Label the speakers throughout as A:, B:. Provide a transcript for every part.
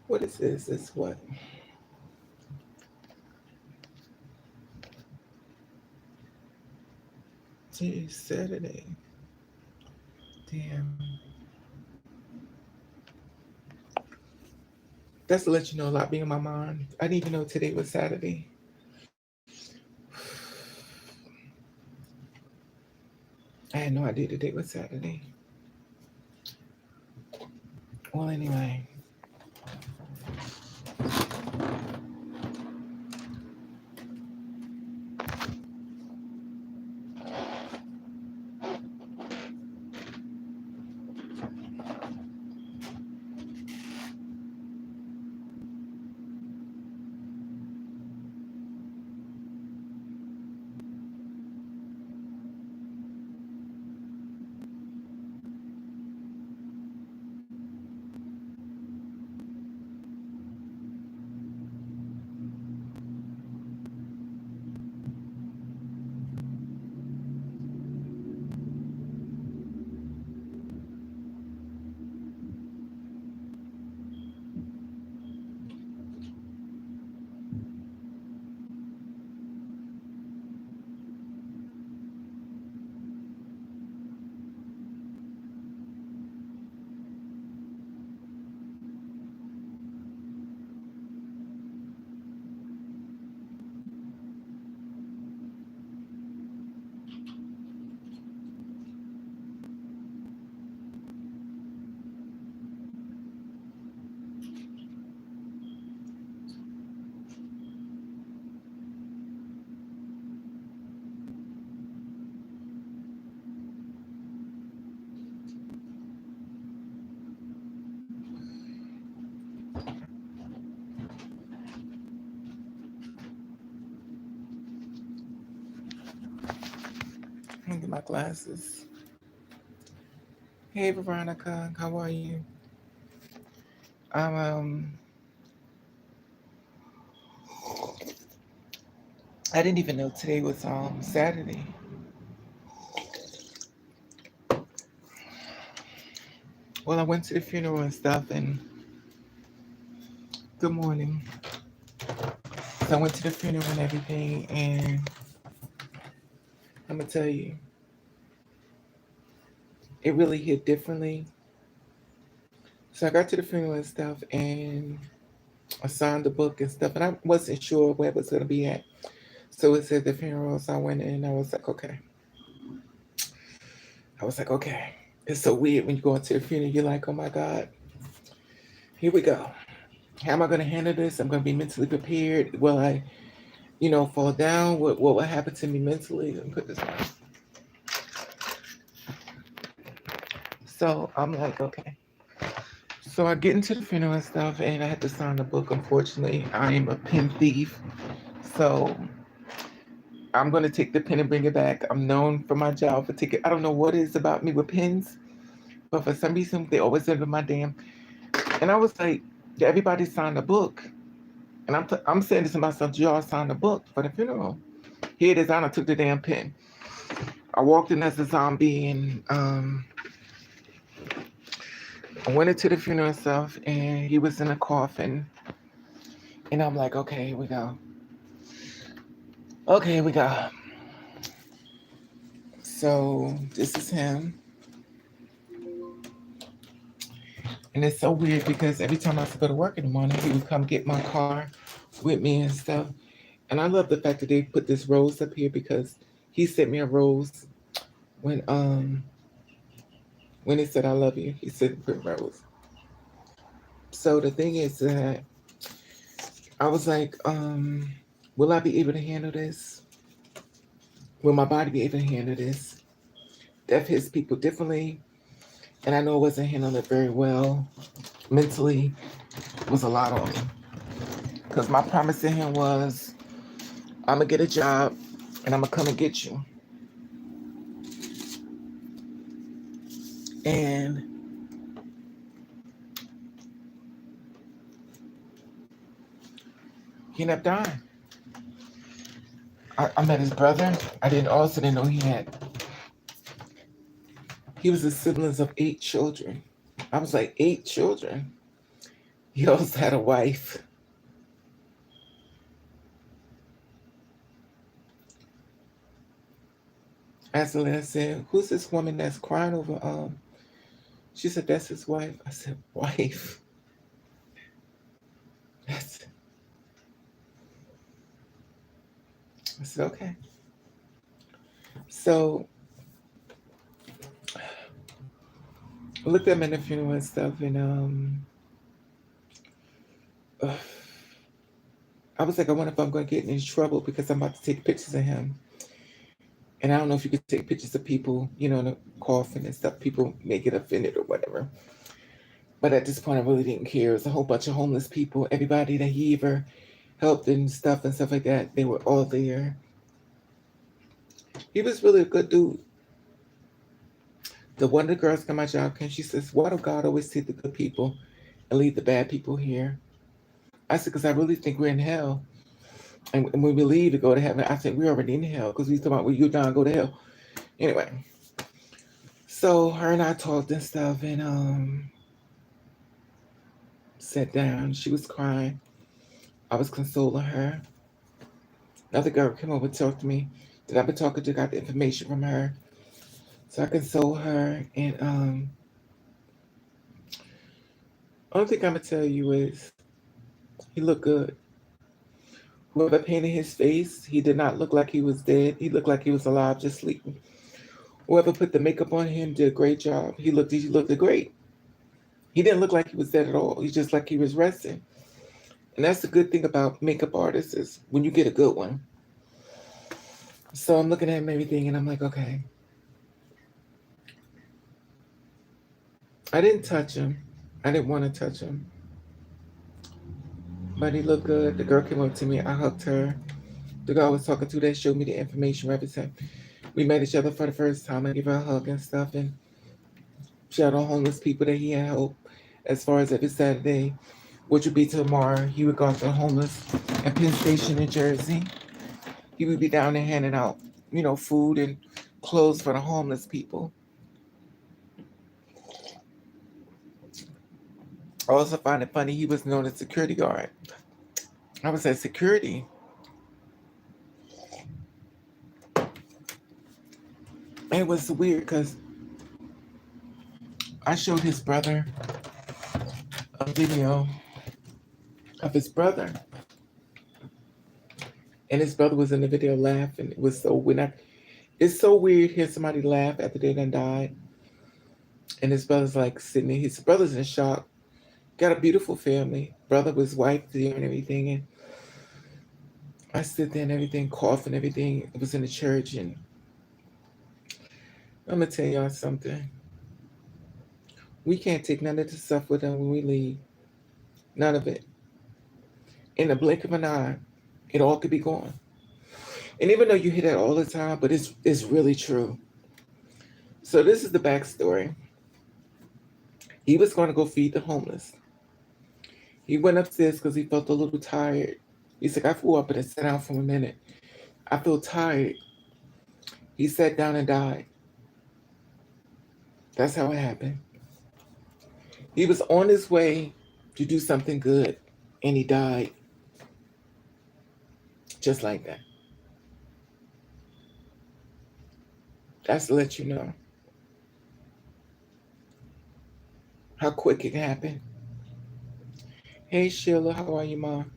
A: What is this? This what? Today's Saturday. Damn. That's to let you know a lot being in my mind. I didn't even know today was Saturday. I had no idea today was Saturday. Well, anyway. Let me get my glasses. Hey, Veronica. How are you? I'm, I didn't even know today was Saturday. Well, I went to the funeral and stuff, and good morning. So I went to the funeral and everything, and I'm gonna tell you, it really hit differently. So I got to the funeral and stuff, and I signed the book and stuff, and I wasn't sure where it was gonna be at. So it said the funeral, so I went in, and I was like, okay. I was like, okay. It's so weird when you go into the funeral, you're like, oh my God, here we go. How am I gonna handle this? I'm gonna be mentally prepared. Will I, fall down? What will happen to me mentally? And put this on. So I'm like, okay. So I get into the funeral and stuff, and I had to sign the book. Unfortunately, I am a pen thief, so I'm gonna take the pen and bring it back. I'm known for my job for taking. I don't know what it is about me with pens, but for some reason they always end up my damn. And I was like, everybody signed the book, and I'm saying this to myself, did y'all sign the book for the funeral? Here it is. I done took the damn pen. I walked in as a zombie, and I went into the funeral and stuff, and he was in a coffin. And I'm like, okay, here we go. Okay, here we go. So this is him. And it's so weird because every time I used to go to work in the morning, he would come get my car with me and stuff. And I love the fact that they put this rose up here because he sent me a rose when when he said I love you. He said put rose. So the thing is that I was like, will I be able to handle this? Will my body be able to handle this? Death hits people differently, and I know I wasn't handling it very well. Mentally, it was a lot on me. Because my promise to him was, I'm going to get a job, and I'm going to come and get you. And he ended up dying. I met his brother. I didn't know he was the siblings of 8 children. I was like, 8 children? He also had a wife. As I said, who's this woman that's crying over? She said that's his wife. I said, wife. That's. I said okay. So I looked at him in the funeral and stuff, and uh, I was like, I wonder if I'm going to get in any trouble because I'm about to take pictures of him. And I don't know if you could take pictures of people, you know, in the coffin and stuff. People may get offended or whatever. But at this point, I really didn't care. It was a whole bunch of homeless people. Everybody that he ever helped and stuff like that, they were all there. He was really a good dude. The one of the girls got my job came. She says, "Why do God always take the good people and leave the bad people here?" I said, "Because I really think we're in hell, and when we leave to go to heaven, I think we're already in hell because we talking about when you're done, go to hell." Anyway, so her and I talked and stuff, and sat down. She was crying. I was consoling her. Another girl came over to talk to me that I've been talking to, got the information from her. So I console her. And only thing I'm gonna tell you is he looked good. Whoever painted his face, he did not look like he was dead. He looked like he was alive, just sleeping. Whoever put the makeup on him did a great job. He looked great. He didn't look like he was dead at all. He just like he was resting. And that's the good thing about makeup artists is when you get a good one. So I'm looking at him and everything, and I'm like, okay. I didn't touch him. I didn't want to touch him. But he looked good. The girl came up to me. I hugged her. The girl I was talking to, they showed me the information right beside. We met each other for the first time. I gave her a hug and stuff. And she had all homeless people that he had helped. As far as every Saturday, which would be tomorrow, he would go out to the homeless at Penn Station in Jersey. He would be down there handing out, you know, food and clothes for the homeless people. I also find it funny he was known as security guard. I was at security. And it was weird because I showed his brother a video of his brother. And his brother was in the video laughing. It was so it's so weird hear somebody laugh after they done died. And his brother's like sitting there. His brother's in shock. Got a beautiful family. Brother was wife there and everything. And I stood there and everything, coughing and everything. It was in the church. And I'm going to tell y'all something. We can't take none of this stuff with us when we leave. None of it. In the blink of an eye, it all could be gone. And even though you hear that all the time, but it's really true. So this is the backstory. He was going to go feed the homeless. He went upstairs because he felt a little tired. He's like, I flew up and sat down for a minute. I feel tired. He sat down and died. That's how it happened. He was on his way to do something good, and he died. Just like that. That's to let you know how quick it happened. Hey, Sheila, how are you, Mom?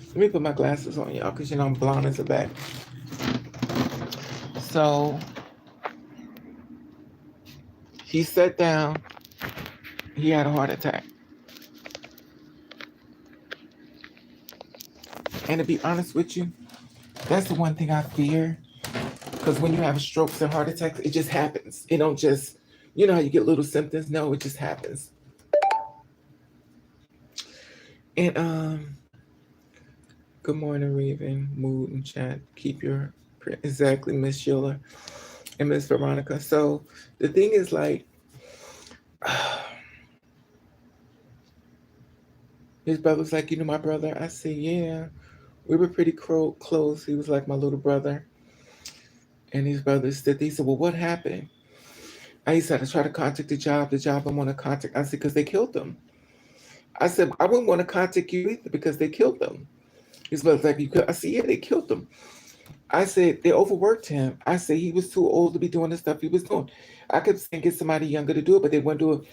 A: Let me put my glasses on, y'all, because you know I'm blind as a bat. So he sat down. He had a heart attack. And to be honest with you, that's the one thing I fear. Because when you have strokes and heart attacks, it just happens. It don't just, you know how you get little symptoms? No, it just happens. And good morning, Raven, Mood and Chat. Keep your exactly, Miss Sheila and Miss Veronica. So the thing is like his brother's like, you know, my brother. I said, yeah, we were pretty close. He was like my little brother. And his brother said, he said, well, what happened? I said, I tried to contact the job. The job I'm on to contact. I said, because they killed them. I said, I wouldn't want to contact you either because they killed them. He's like, you could. I said, yeah, they killed them. I said, they overworked him. I said, he was too old to be doing the stuff he was doing. I kept saying, get somebody younger to do it, but they wouldn't do it.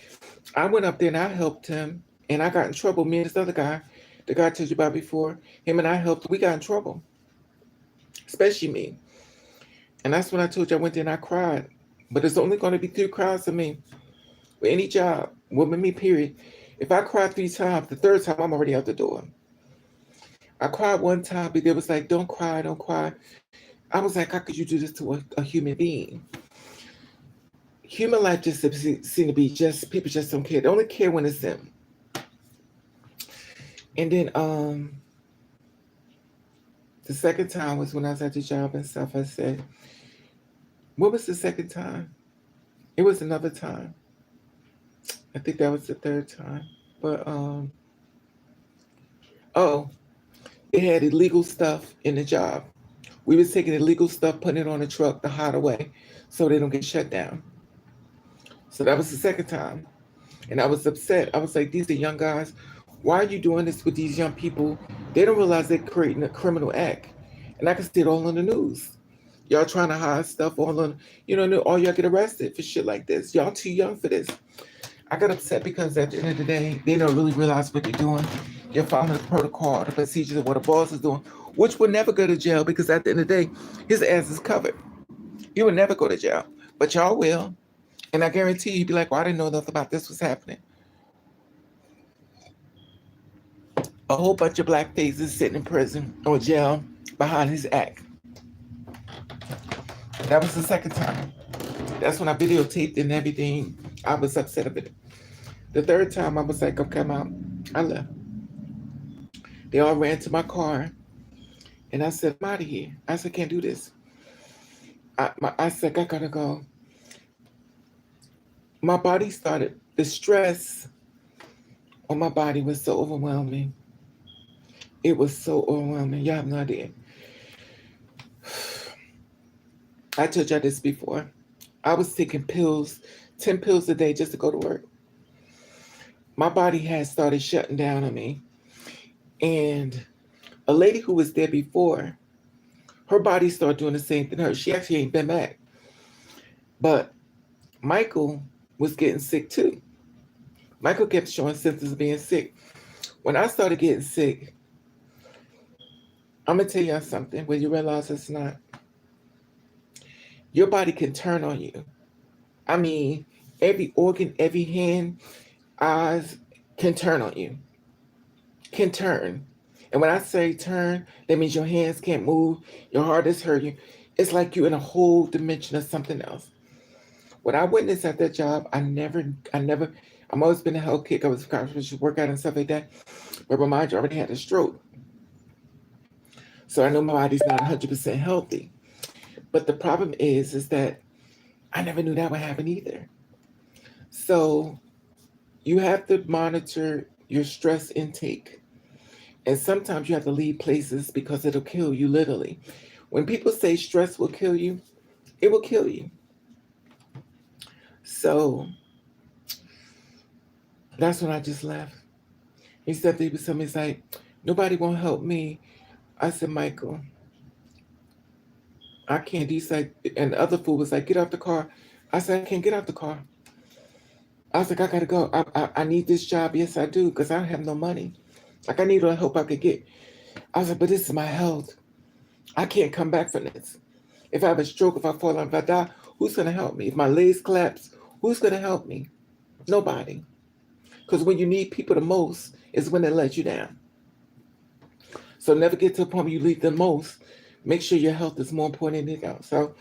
A: I went up there and I helped him, and I got in trouble. Me and this other guy, the guy I told you about before, him and I helped. We got in trouble, especially me. And that's when I told you I went there and I cried. But it's only going to be 3 cries for me with any job, with me, period. If I cry 3 times, the third time I'm already out the door. I cried one time, but they was like, don't cry, don't cry. I was like, how could you do this to a human being? Human life just seems to be just, people just don't care. They only care when it's them. And then the second time was when I was at the job and stuff. I said, what was the second time? It was another time. I think that was the third time. But oh, they had illegal stuff in the job. We was taking illegal stuff, putting it on the truck to hide away so they don't get shut down. So that was the second time. And I was upset. I was like, these are young guys. Why are you doing this with these young people? They don't realize they're creating a criminal act. And I can see it all on the news. Y'all trying to hide stuff all on, all y'all get arrested for shit like this. Y'all too young for this. I got upset because at the end of the day, they don't really realize what they're doing. You're following the protocol, the procedures of what a boss is doing, which will never go to jail because at the end of the day, his ass is covered. He will never go to jail, but y'all will. And I guarantee you'd be like, well, I didn't know nothing about this was happening. A whole bunch of black faces sitting in prison or jail behind his act. That was the second time. That's when I videotaped and everything. I was upset about it. The third time, I was like, okay, Mom, I left. They all ran to my car, and I said, I'm out of here. I said, I can't do this. I said, I gotta go. My body started, the stress on my body was so overwhelming. It was so overwhelming. Y'all have no idea. I told y'all this before. I was taking pills, 10 pills a day just to go to work. My body had started shutting down on me. And a lady who was there before, her body started doing the same thing. She actually ain't been back. But Michael was getting sick too. Michael kept showing symptoms of being sick. When I started getting sick, I'm going to tell y'all something when you realize it's not. Your body can turn on you. I mean, every organ, every hand, eyes can turn on you. Can turn. And when I say turn, that means your hands can't move, your heart is hurting. It's like you're in a whole dimension of something else. What I witnessed at that job, I'm always been a health kick. I was workout and stuff like that. But remind you, I already had a stroke. So I know my body's not 100% healthy. But the problem is that I never knew that would happen either. So you have to monitor your stress intake. And sometimes you have to leave places because it'll kill you literally. When people say stress will kill you, it will kill you. So that's when I just left. He said to me, he's like, nobody won't help me. I said, Michael, I can't. He's like, and the other fool was like, get out the car. I said, I can't get out the car. I was like, I gotta go. I need this job. Yes, I do, because I don't have no money. Like, I need all the help I could get. I was like, but this is my health. I can't come back from this. If I have a stroke, if I fall out, if I die, who's gonna help me? If my legs collapse, who's gonna help me? Nobody. Because when you need people the most is when they let you down. So never get to a point where you need the most. Make sure your health is more important than anything else. So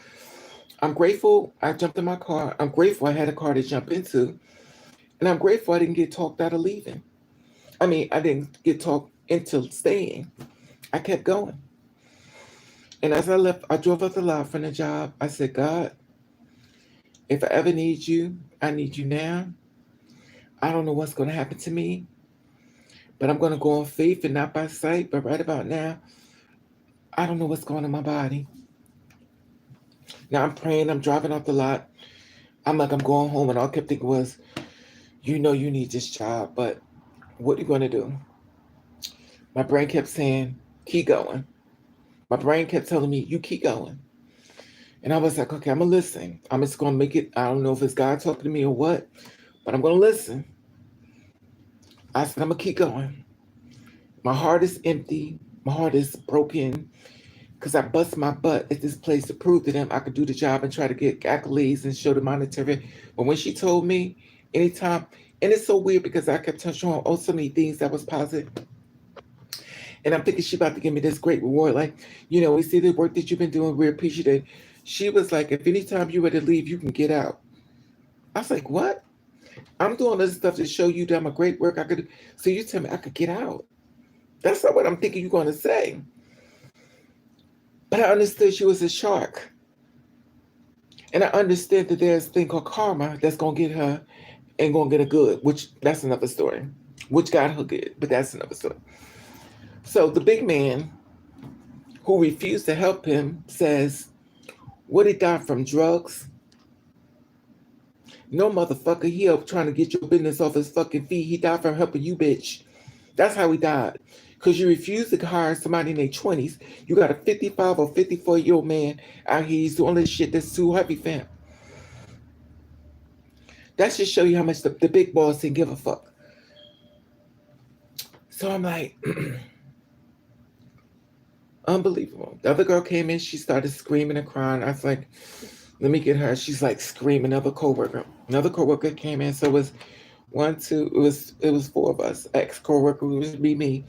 A: I'm grateful I jumped in my car. I'm grateful I had a car to jump into. And I'm grateful I didn't get talked out of leaving. I mean, I didn't get talked into staying. I kept going. And as I left, I drove up the lot from the job. I said, God, if I ever need you, I need you now. I don't know what's going to happen to me, but I'm going to go on faith and not by sight. But right about now, I don't know what's going on in my body. Now I'm praying, I'm driving off the lot. I'm like, I'm going home. And all I kept thinking was, you know, you need this job, but What are you going to do? My brain kept saying, keep going. My brain kept telling me, you keep going. And I was like, okay, I'm going to listen. I'm just going to make it. I don't know if it's God talking to me or what, but I'm going to listen. I said, I'm going to keep going. My heart is empty. My heart is broken because I bust my butt at this place to prove to them I could do the job and try to get accolades and show the monetary. But when she told me anytime, and it's so weird because I kept touching on so many things that was positive. And I'm thinking she about to give me this great reward. Like, we see the work that you've been doing. We appreciate it. She was like, if anytime you were to leave, you can get out. I was like, what? I'm doing this stuff to show you that I'm a great work. I could. So you tell me I could get out. That's not what I'm thinking you're going to say. But I understood she was a shark. And I understood that there's a thing called karma that's going to get her and going to get her good, which that's another story, which got her good, but that's another story. So the big man who refused to help him says, what he died from, drugs? No, motherfucker, he up trying to get your business off his fucking feet. He died from helping you, bitch. That's how he died. Because you refuse to hire somebody in their 20s. You got a 55 or 54-year-old man out here. He's doing this shit that's too heavy, fam. That should show you how much the big boss didn't give a fuck. So I'm like, unbelievable. The other girl came in. She started screaming and crying. I was like, let me get her. She's like screaming. Another coworker came in. So it was it was four of us. Ex-coworker, it was me,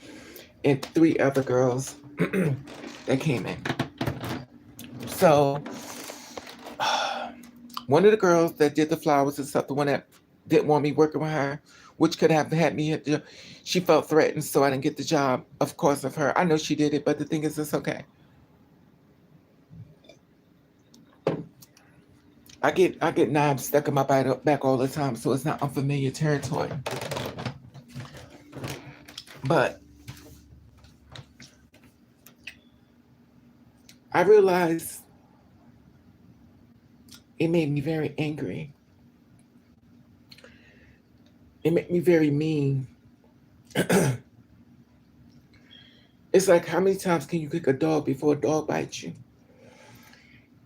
A: and three other girls that came in. So one of the girls that did the flowers and stuff, the one that didn't want me working with her, which could have had me at the, she felt threatened, so I didn't get the job, of course, of her. I know she did it, but the thing is, it's okay. I get knives stuck in my back all the time, so it's not unfamiliar territory. But I realized it made me very angry. It made me very mean. It's like, how many times can you kick a dog before a dog bites you?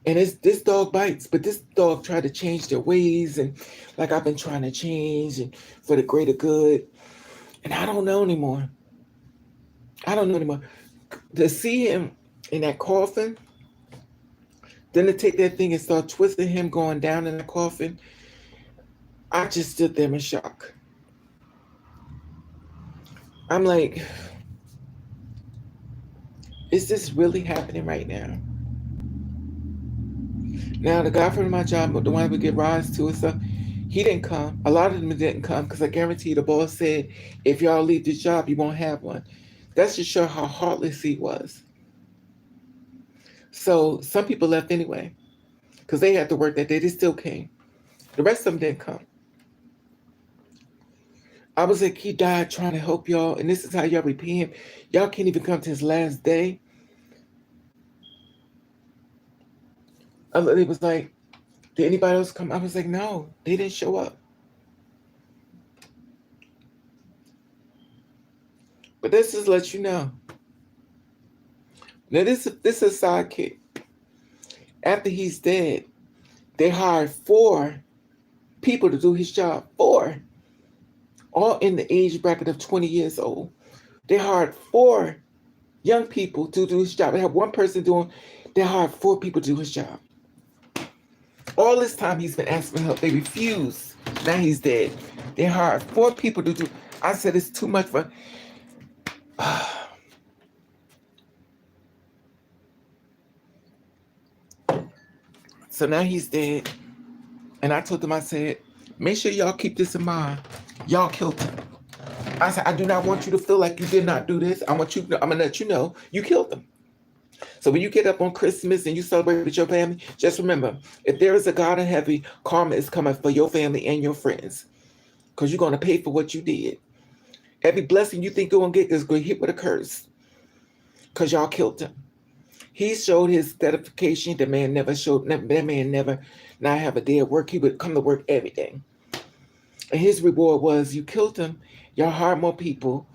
A: And this dog bites, but this dog tried to change their ways, and like I've been trying to change and for the greater good. And I don't know anymore. To see him in that coffin, then to take that thing and start twisting him going down in the coffin, I just stood there in shock. I'm like, is this really happening right now? Now, the guy from my job, the one we get rides to and stuff, he didn't come. A lot of them didn't come because I guarantee the boss said, if y'all leave this job, you won't have one. That's just show how heartless he was. So some people left anyway because they had to work that day. They still came. The rest of them didn't come. I was like, he died trying to help y'all, and this is how y'all repay him. Y'all can't even come to his last day. It was like, did anybody else come? I was like, no, they didn't show up. But this is let you know. Now this is a sidekick. After he's dead, they hired 4 people to do his job. 4. All in the age bracket of 20 years old. They hired 4 young people to do his job. They have one person they hired 4 people to do his job. All this time he's been asking for help. They refused. Now he's dead. They hired 4 people to do. I said it's too much for. So now he's dead. And I told them, I said, make sure y'all keep this in mind. Y'all killed him. I said, I do not want you to feel like you did not do this. I'm going to let you know you killed him. So when you get up on Christmas and you celebrate with your family, just remember, if there is a God in heaven, karma is coming for your family and your friends. Because you're going to pay for what you did. Every blessing you think you're going to get is going to hit with a curse. Because y'all killed him. He showed his dedication. That man never not have a day of work. He would come to work every day. And his reward was you killed him, y'all hired more people,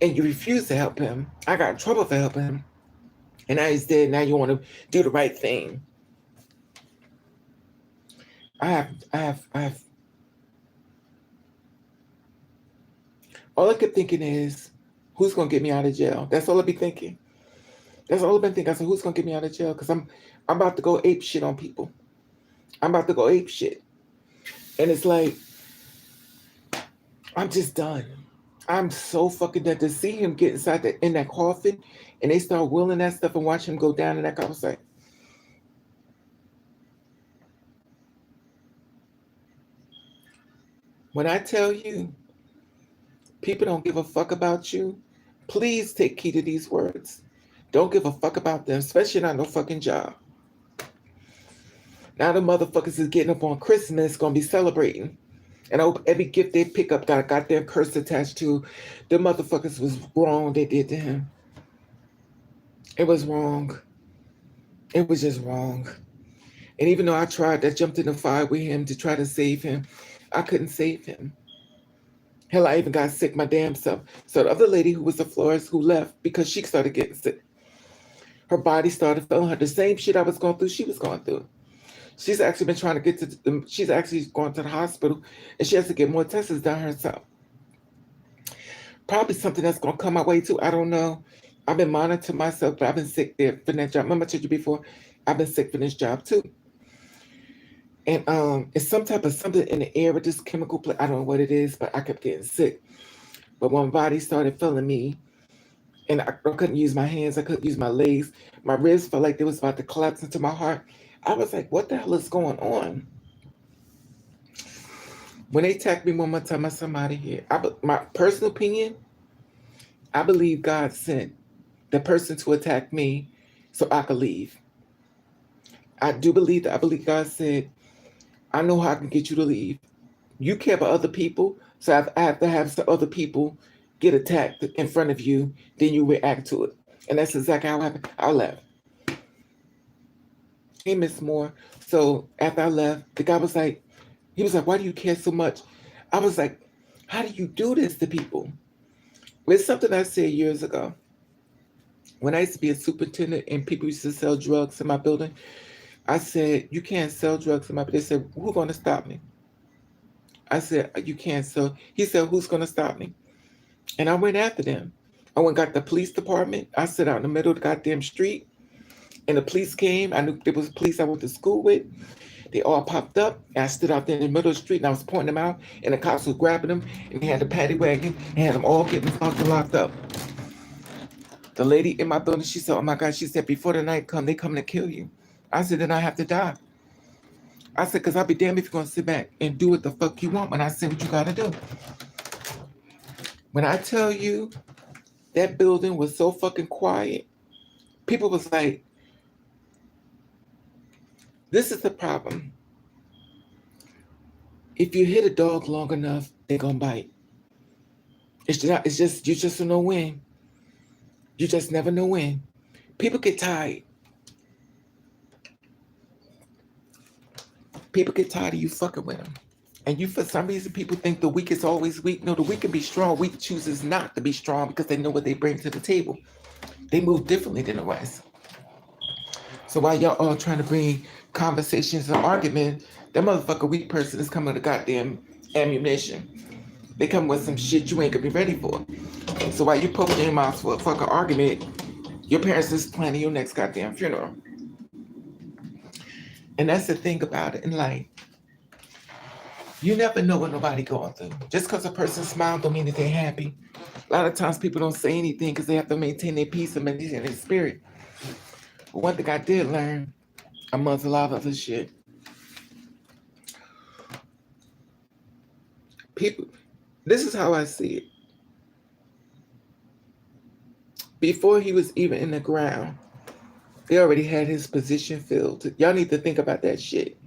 A: and you refused to help him. I got in trouble for helping him. And now he's dead. Now you want to do the right thing. I have. All I kept thinking is, who's gonna get me out of jail? That's all I be thinking. That's all I've been thinking. I said, who's gonna get me out of jail? Because I'm about to go ape shit on people. I'm about to go ape shit. And it's like, I'm just done. I'm so fucking done to see him get in that coffin and they start wheeling that stuff and watch him go down in that coffin. I was like, when I tell you people don't give a fuck about you, please take key to these words. Don't give a fuck about them, especially not no fucking job. Now the motherfuckers is getting up on Christmas, gonna be celebrating. And I hope every gift they pick up got their curse attached to. The motherfuckers was wrong they did to him. It was wrong. It was just wrong. And even though I jumped in the fire with him to try to save him, I couldn't save him. Hell, I even got sick my damn self. So the other lady who was the florist who left because she started getting sick. Her body started failing her. The same shit I was going through, she was going through. She's actually been trying to get to, she's actually gone to the hospital and she has to get more tests done herself. Probably something that's going to come my way too. I don't know. I've been monitoring myself, but I've been sick there for that job. Remember I told you before, I've been sick for this job too. And it's some type of something in the air with this chemical. I don't know what it is, but I kept getting sick. But when my body started failing me, and I couldn't use my hands, I couldn't use my legs, my ribs felt like they was about to collapse into my heart. I was like, what the hell is going on? When they attacked me one more time, I said, I'm out of here. My personal opinion, I believe God sent the person to attack me so I could leave. I do believe that. I believe God said, I know how I can get you to leave. You care about other people, so I have to have some other people get attacked in front of you, then you react to it. And that's exactly how it happened. I left. Hey, Miss Moore. So after I left, the guy was like, why do you care so much? I was like, how do you do this to people? Well, it's something I said years ago. When I used to be a superintendent and people used to sell drugs in my building, I said, you can't sell drugs in my building. They said, who's going to stop me? I said, you can't sell. He said, who's going to stop me? And I went after them. I went and got the police department. I sat out in the middle of the goddamn street. And the police came. I knew there was police I went to school with. They all popped up. And I stood out there in the middle of the street and I was pointing them out. And the cops was grabbing them. And they had the paddy wagon and had them all getting fucking locked up. The lady in my building, she said, oh my God, she said, before the night come, they coming to kill you. I said, then I have to die. I said, because I'll be damned if you're going to sit back and do what the fuck you want when I say what you got to do. When I tell you that building was so fucking quiet, people was like, this is the problem. If you hit a dog long enough, they're going to bite. You just don't know when. You just never know when. People get tired. People get tired of you fucking with them. And you, for some reason, people think the weak is always weak. No, the weak can be strong. Weak chooses not to be strong because they know what they bring to the table. They move differently than the rest. So while y'all all trying to bring conversations and argument, that motherfucker weak person is coming with a goddamn ammunition. They come with some shit you ain't gonna be ready for. So while you poking your mouth for a fucking argument, your parents is planning your next goddamn funeral. And that's the thing about it in life. You never know what nobody going through. Just because a person smiles don't mean that they're happy. A lot of times people don't say anything because they have to maintain their peace and maintain their spirit. But one thing I did learn amongst a lot of other shit, people, this is how I see it. Before he was even in the ground, they already had his position filled. Y'all need to think about that shit.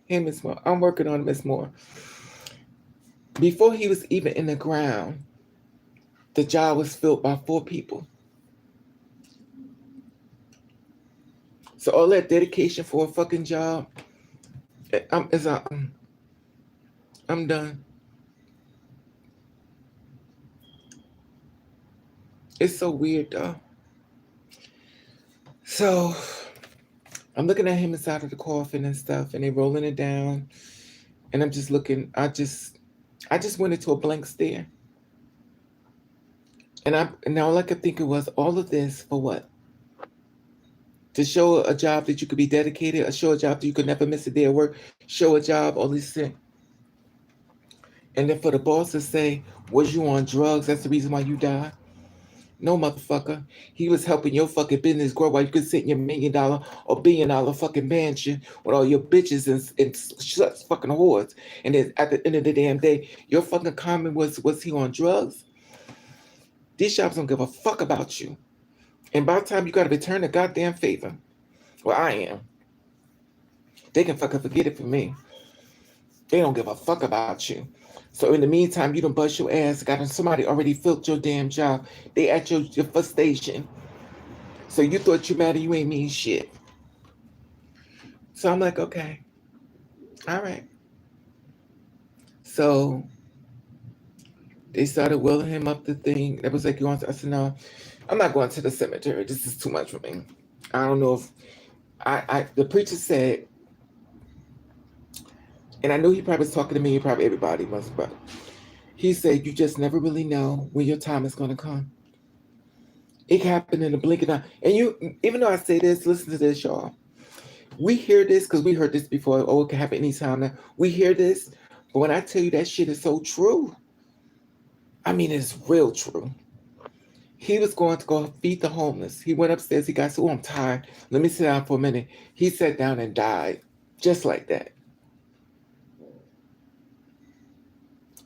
A: Hey, Miss Moore. I'm working on Miss Moore. Before he was even in the ground, the job was filled by 4 people. So all that dedication for a fucking job, It's I'm done. It's so weird though. So I'm looking at him inside of the coffin and stuff, and they rolling it down, and I'm just looking. I just went into a blank stare, and all I could think it was all of this for what? To show a job that you could be dedicated, or show a job that you could never miss a day of work, show a job, all these things. And then for the boss to say, was you on drugs? That's the reason why you died? No, motherfucker. He was helping your fucking business grow while you could sit in your $1 million or $1 billion fucking mansion with all your bitches and sluts fucking whores. And then at the end of the damn day, your fucking comment was he on drugs? These shops don't give a fuck about you. And by the time you gotta return the goddamn favor, well, I am. They can fucking forget it for me. They don't give a fuck about you. So in the meantime, you done bust your ass, got somebody already filled your damn job. They at your first station. So you thought you mad and you ain't mean shit. So I'm like, okay, all right. So they started wheeling him up the thing. That was like, you want? I said, no, I'm not going to the cemetery. This is too much for me. I don't know if the preacher said, and I know he probably was talking to me, probably everybody was, but he said, you just never really know when your time is going to come. It happened in a blink of an eye. And you, even though I say this, listen to this, y'all. We hear this because we heard this before. Oh, it can happen anytime now. We hear this, but when I tell you that shit is so true, I mean, it's real true. He was going to go feed the homeless. He went upstairs. He got so, oh, I'm tired. Let me sit down for a minute. He sat down and died just like that.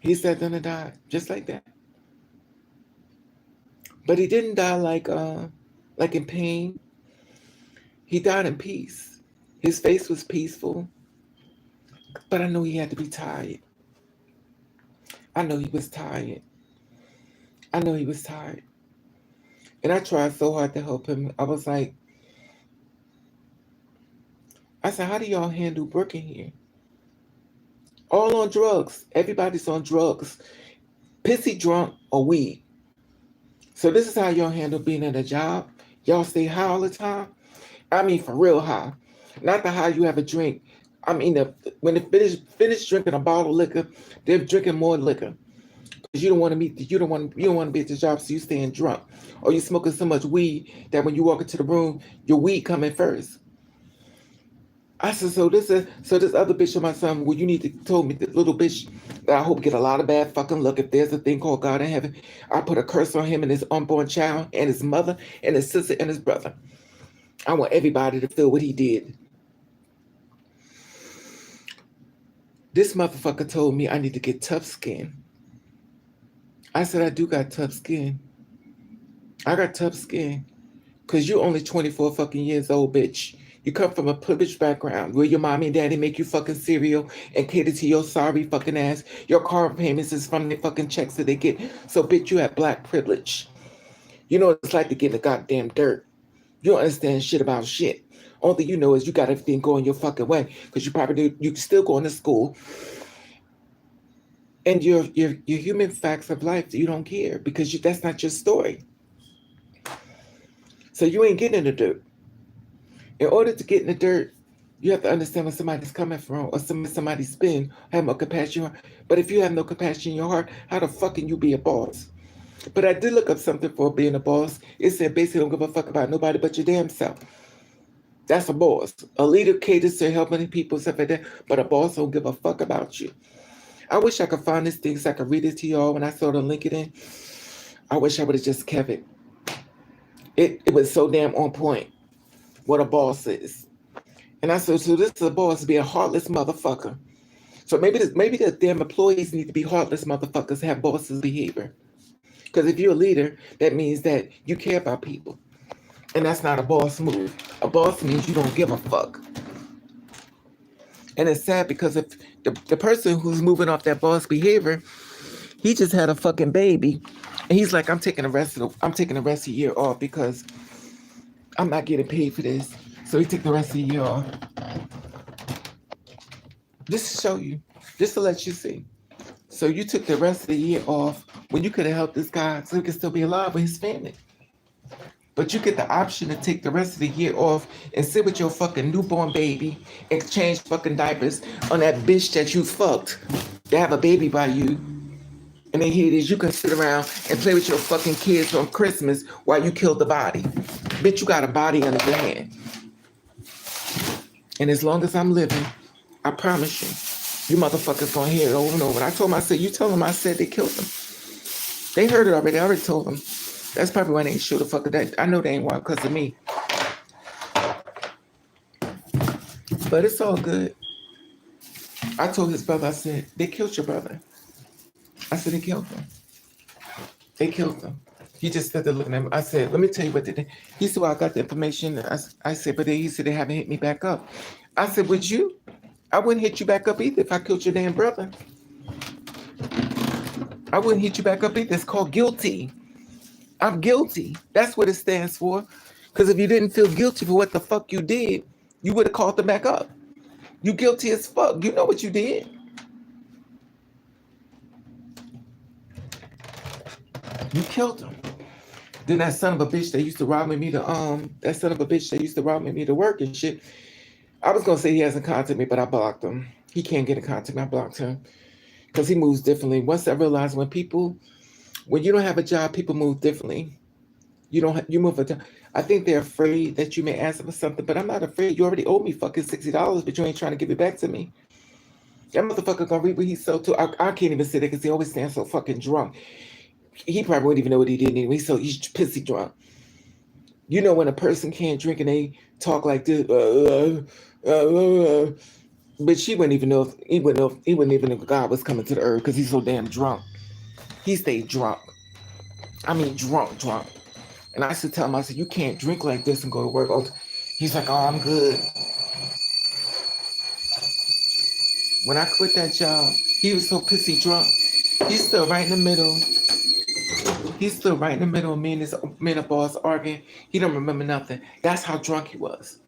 A: He sat down and died just like that. But he didn't die like in pain. He died in peace. His face was peaceful. But I know he had to be tired. I know he was tired. I know he was tired. And I tried so hard to help him. I was like, I said, how do y'all handle working here? All on drugs. Everybody's on drugs. Pissy drunk or weed. So this is how y'all handle being at a job. Y'all stay high all the time. I mean, for real high. Not the high you have a drink. I mean, when they finish drinking a bottle of liquor, they're drinking more liquor. Because you don't want to be at the job, so you staying drunk. Or you smoking so much weed that when you walk into the room, your weed coming first. I said, so this other bitch of my son, well, you need to told me, this little bitch that I hope get a lot of bad fucking luck. If there's a thing called God in heaven, I put a curse on him and his unborn child and his mother and his sister and his brother. I want everybody to feel what he did. This motherfucker told me I need to get tough skin. I said, I do got tough skin. I got tough skin. Because you only 24 fucking years old, bitch. You come from a privileged background where your mommy and daddy make you fucking cereal and cater to your sorry fucking ass. Your car payments is from the fucking checks that they get. So, bitch, you have black privilege. You know what it's like to get in the goddamn dirt. You don't understand shit about shit. Only thing you know is you got everything going your fucking way. Because you still going to school. And your human facts of life, you don't care. Because that's not your story. So you ain't getting in the dirt. In order to get in the dirt, you have to understand where somebody's coming from or somebody's been, have more compassion. But if you have no compassion in your heart, how the fuck can you be a boss? But I did look up something for being a boss. It said basically don't give a fuck about nobody but your damn self. That's a boss. A leader caters to helping people, stuff like that, but a boss don't give a fuck about you. I wish I could find this thing so I could read it to y'all when I saw the LinkedIn. I wish I would have just kept it. It was so damn on point. What a boss is. And I said, so this is a boss to be a heartless motherfucker. So maybe the damn employees need to be heartless motherfuckers, have bosses' behavior. Because if you're a leader, that means that you care about people. And that's not a boss move. A boss means you don't give a fuck. And it's sad because if the person who's moving off that boss behavior, he just had a fucking baby. And he's like, I'm taking the rest of the year off because I'm not getting paid for this. So he took the rest of the year off. Just to show you, just to let you see. So you took the rest of the year off when you could have helped this guy so he could still be alive with his family. But you get the option to take the rest of the year off and sit with your fucking newborn baby and change fucking diapers on that bitch that you fucked. They have a baby by you. And then here it is, you can sit around and play with your fucking kids on Christmas while you killed the body. Bitch, you got a body under your hand. And as long as I'm living, I promise you, you motherfuckers gonna hear it over and over. And I told them, I said, you tell them I said they killed them. They heard it already. I already told them. That's probably why they ain't sure the fuck of that. I know they ain't wild because of me. But it's all good. I told his brother, I said, they killed your brother. I said, they killed him. They killed him. He just stood there looking at me. I said, let me tell you what they did. He said, well, I got the information. I said, but he said they haven't hit me back up. I said, would you? I wouldn't hit you back up either if I killed your damn brother. I wouldn't hit you back up either. It's called guilty. I'm guilty. That's what it stands for. Because if you didn't feel guilty for what the fuck you did, you would have called them back up. You guilty as fuck. You know what you did. You killed him. Then that son of a bitch that used to rob me to work and shit. I was gonna say he hasn't contacted me, but I blocked him. He can't get in contact me. I blocked him because he moves differently. Once I realized when you don't have a job, people move differently. You move a job. I think they're afraid that you may ask them for something, but I'm not afraid. You already owe me fucking $60, but you ain't trying to give it back to me. That motherfucker gonna read what he sold too. I can't even say that because he always stands so fucking drunk. He probably wouldn't even know what he did anyway. So he's pissy drunk. You know when a person can't drink and they talk like this, but she wouldn't even know if he wouldn't even know if God was coming to the earth because he's so damn drunk. He stayed drunk. I mean drunk. And I used to tell him, I said, you can't drink like this and go to work. He's like, oh, I'm good. When I quit that job, he was so pissy drunk. He's still right in the middle. He's still right in the middle of me and the boss arguing. He don't remember nothing. That's how drunk he was.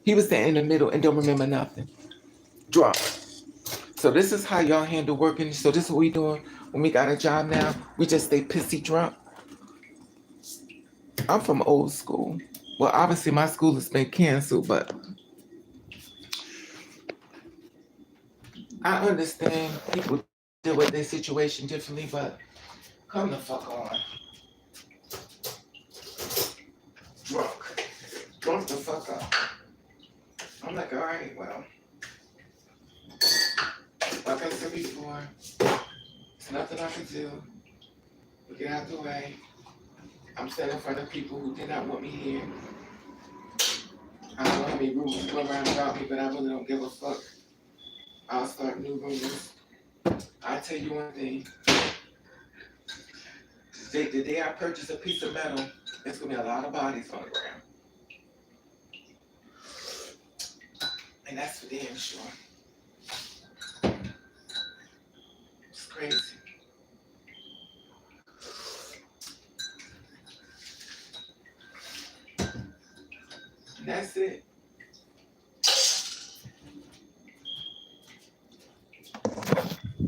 A: He was there in the middle and don't remember nothing. Drunk. So this is how y'all handle working. So this is what we doing when we got a job now. We just stay pissy drunk. I'm from old school. Well, obviously my school has been canceled, but I understand people deal with their situation differently, but come the fuck on. Drunk the fuck up. I'm like, all right, well, like I said before, there's nothing I can do. We get out the way. I'm standing in front of people who did not want me here. I don't know how many rumors go around about me, but I really don't give a fuck. I'll start new rumors. I'll tell you one thing. The day I purchase a piece of metal, there's going to be a lot of bodies on the ground. And that's for damn sure. It's crazy. And that's it.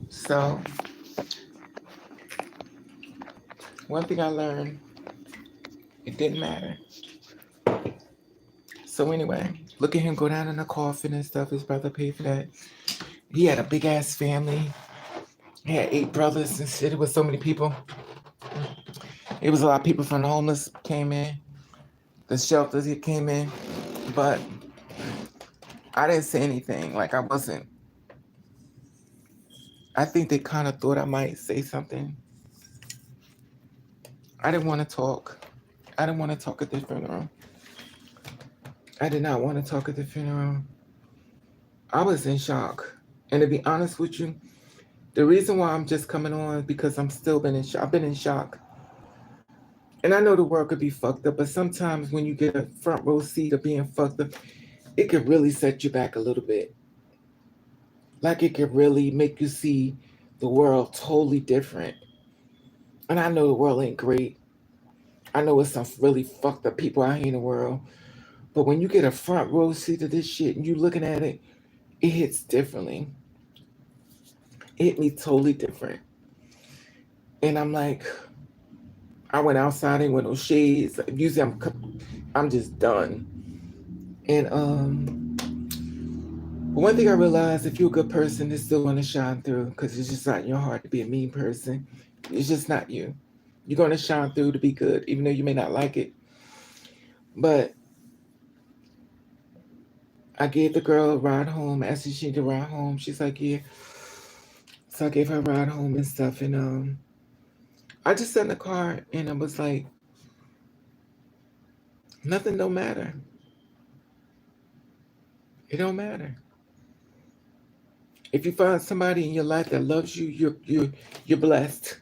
A: So, one thing I learned, it didn't matter. So anyway, look at him go down in the coffin and stuff. His brother paid for that. He had a big ass family. He had 8 brothers and shit. It was so many people. It was a lot of people from the homeless came in. The shelters he came in. But I didn't say anything. Like I wasn't. I think they kind of thought I might say something. I didn't want to talk. I didn't want to talk at the funeral. I did not want to talk at the funeral. I was in shock. And to be honest with you, the reason why I'm just coming on is because I'm still been in shock. I've been in shock. And I know the world could be fucked up, but sometimes when you get a front row seat of being fucked up, it could really set you back a little bit. Like it could really make you see the world totally different. And I know the world ain't great. I know it's some really fucked up people out here in the world. But when you get a front row seat of this shit and you looking at it, it hits differently. It hit me totally different. And I'm like, I went outside and with no shades. Usually I'm just done. And but one thing I realized, if you're a good person, it's still gonna shine through because it's just not in your heart to be a mean person. It's just not you. You're gonna shine through to be good, even though you may not like it. But I gave the girl a ride home, asked if she needed a ride home. She's like, yeah. So I gave her a ride home and stuff. And I just sat in the car and I was like, nothing don't matter. It don't matter. If you find somebody in your life that loves you, you're blessed.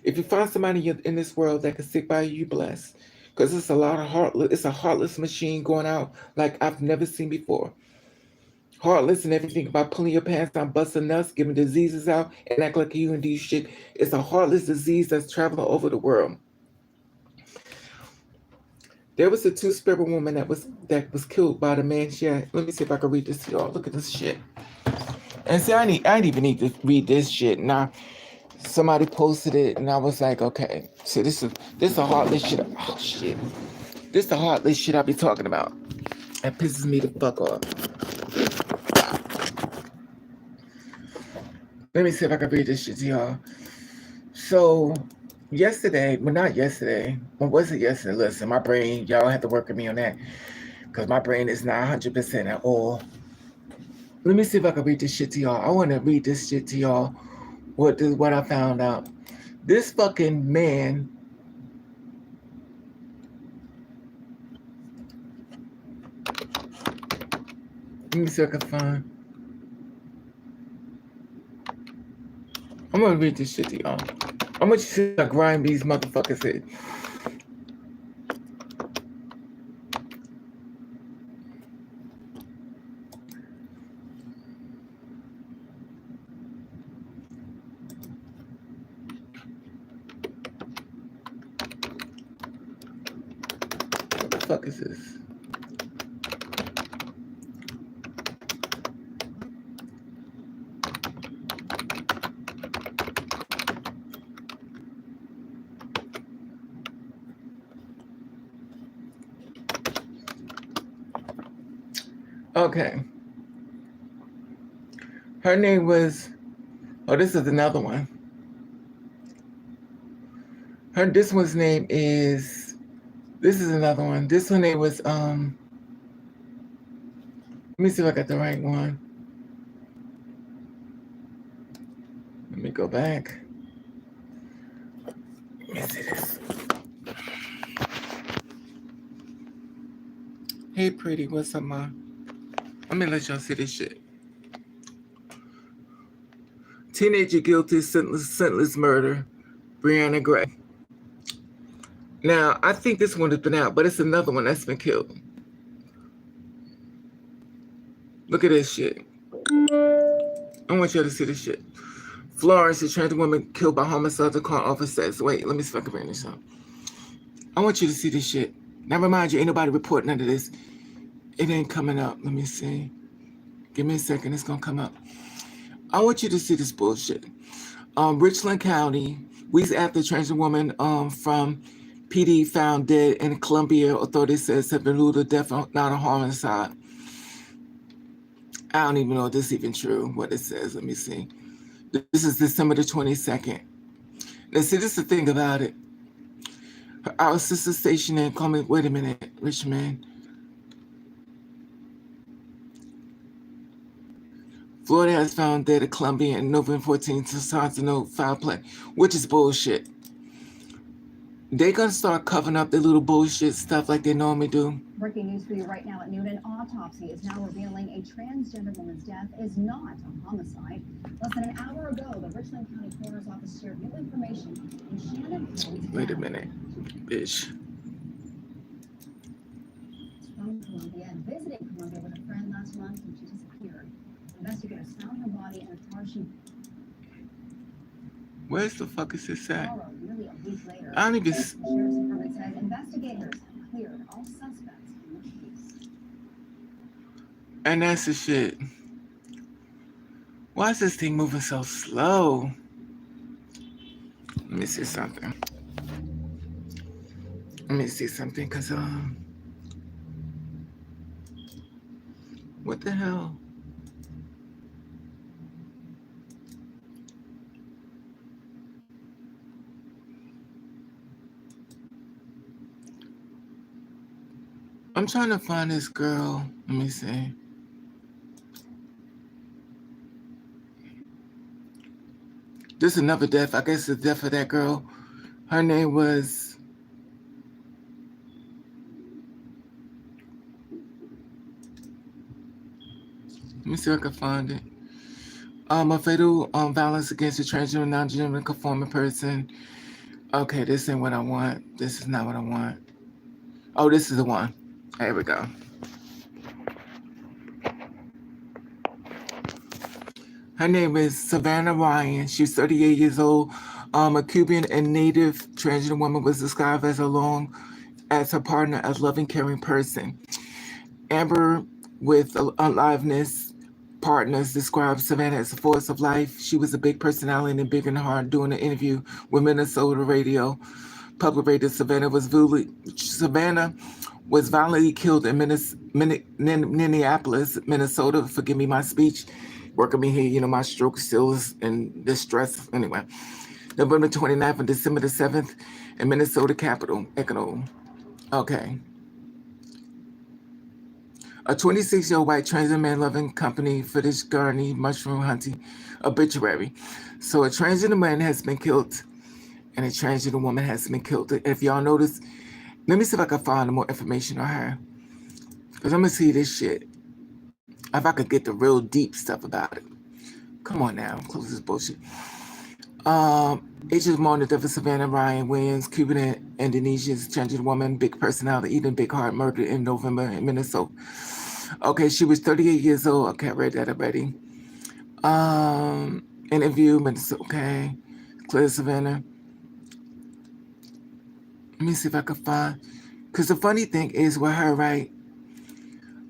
A: If you find somebody in this world that can stick by you, you're blessed. Because it's a lot of heartless. It's a heartless machine going out like I've never seen before. Heartless and everything about pulling your pants down, busting nuts, giving diseases out, and act like you and do shit. It's a heartless disease that's traveling over the world. There was a two-spirit woman that was killed by the man she had. Let me see if I can read this to y'all. Look at this shit. And see, I didn't even need to read this shit. Now, somebody posted it, and I was like, okay, so this is a heartless shit. Oh shit, this is the heartless shit I be talking about. That pisses me the fuck off. Let me see if I can read this shit to y'all. So, yesterday, well, not yesterday. What was it yesterday? Listen, my brain, y'all have to work with me on that because my brain is not 100% at all. Let me see if I can read this shit to y'all. I want to read this shit to y'all. What I found out. This fucking man. Let me see if I can find. I'm gonna read this shit to y'all. I'm gonna see how grime these motherfuckers is. What the fuck is this? Okay. Her name was. Oh, this is another one. This one's name is. This is another one. This one name was. Let me see if I got the right one. Let me go back. Let me see this. Hey, pretty, what's up, ma? Let me let y'all see this shit. Teenager guilty, senseless murder, Brianna Gray. Now, I think this one has been out, but it's another one that's been killed. Look at this shit. I want y'all to see this shit. Florence, a trans woman killed by homicide. The car officer says, wait, let me see if I can bring this up. I want you to see this shit. Now, remind you, ain't nobody reporting none of this. It ain't coming up. Let me see. Give me a second. It's going to come up. I want you to see this bullshit. Richland County, weeks after trans woman from PD found dead in Columbia, authorities says have been ruled a death, not a homicide. I don't even know if this is even true, what it says. Let me see. This is December the 22nd. Now, see, this is the thing about it. Our sister station in Columbia, wait a minute, Richmond. Florida has found dead at Columbia in November 14th to start to know foul play, which is bullshit. They're going to start covering up their little bullshit stuff like they normally do.
B: Breaking news for you right now at noon. An autopsy is now revealing a transgender woman's death is not a homicide. Less than an hour ago, the Richland County Coroner's Office shared new information on Shannon Cody's death.
A: Wait a minute, bitch.
B: From Columbia and visiting Columbia with a friend last month when she disappeared. Investigators found her body in a car she...
A: Where's the fuck is this at?
B: Nearly a week later,
A: I don't even...
B: the sheriff's department says investigators have cleared all suspects in the case.
A: And that's the shit. Why is this thing moving so slow? Let me see something. Cause what the hell? I'm trying to find this girl. Let me see. This is another death. I guess the death of that girl. Her name was. Let me see if I can find it. A fatal violence against a transgender, non-gender conforming person. Okay, this ain't what I want. This is not what I want. Oh, this is the one. There we go. Her name is Savannah Ryan. She's 38 years old. A Cuban and native transgender woman was described as along as her partner, as loving, caring person. Amber with aliveness partners described Savannah as a force of life. She was a big personality and big in heart. Doing an interview with Minnesota radio, public radio, Savannah was violently killed in Minneapolis, Minnesota. Forgive me my speech. Working me here, you know, my stroke still is in distress. Anyway, November 29th and December the 7th in Minnesota capital, Echo. Okay. A 26-year-old white transgender man loving company footage gardening mushroom hunting obituary. So a transgender man has been killed and a transgender woman has been killed. If y'all notice, let me see if I can find more information on her. Because I'm going to see this shit. If I could get the real deep stuff about it. Come on now, close this bullshit. Ages more the death of Savannah Ryan Williams, Cuban and Indonesia's transgender woman, big personality, eating big heart, murdered in November in Minnesota. Okay, she was 38 years old. Okay, I read that already. Interview, Minnesota. Okay, Claire Savannah. Let me see if I can find. Because the funny thing is with her, right?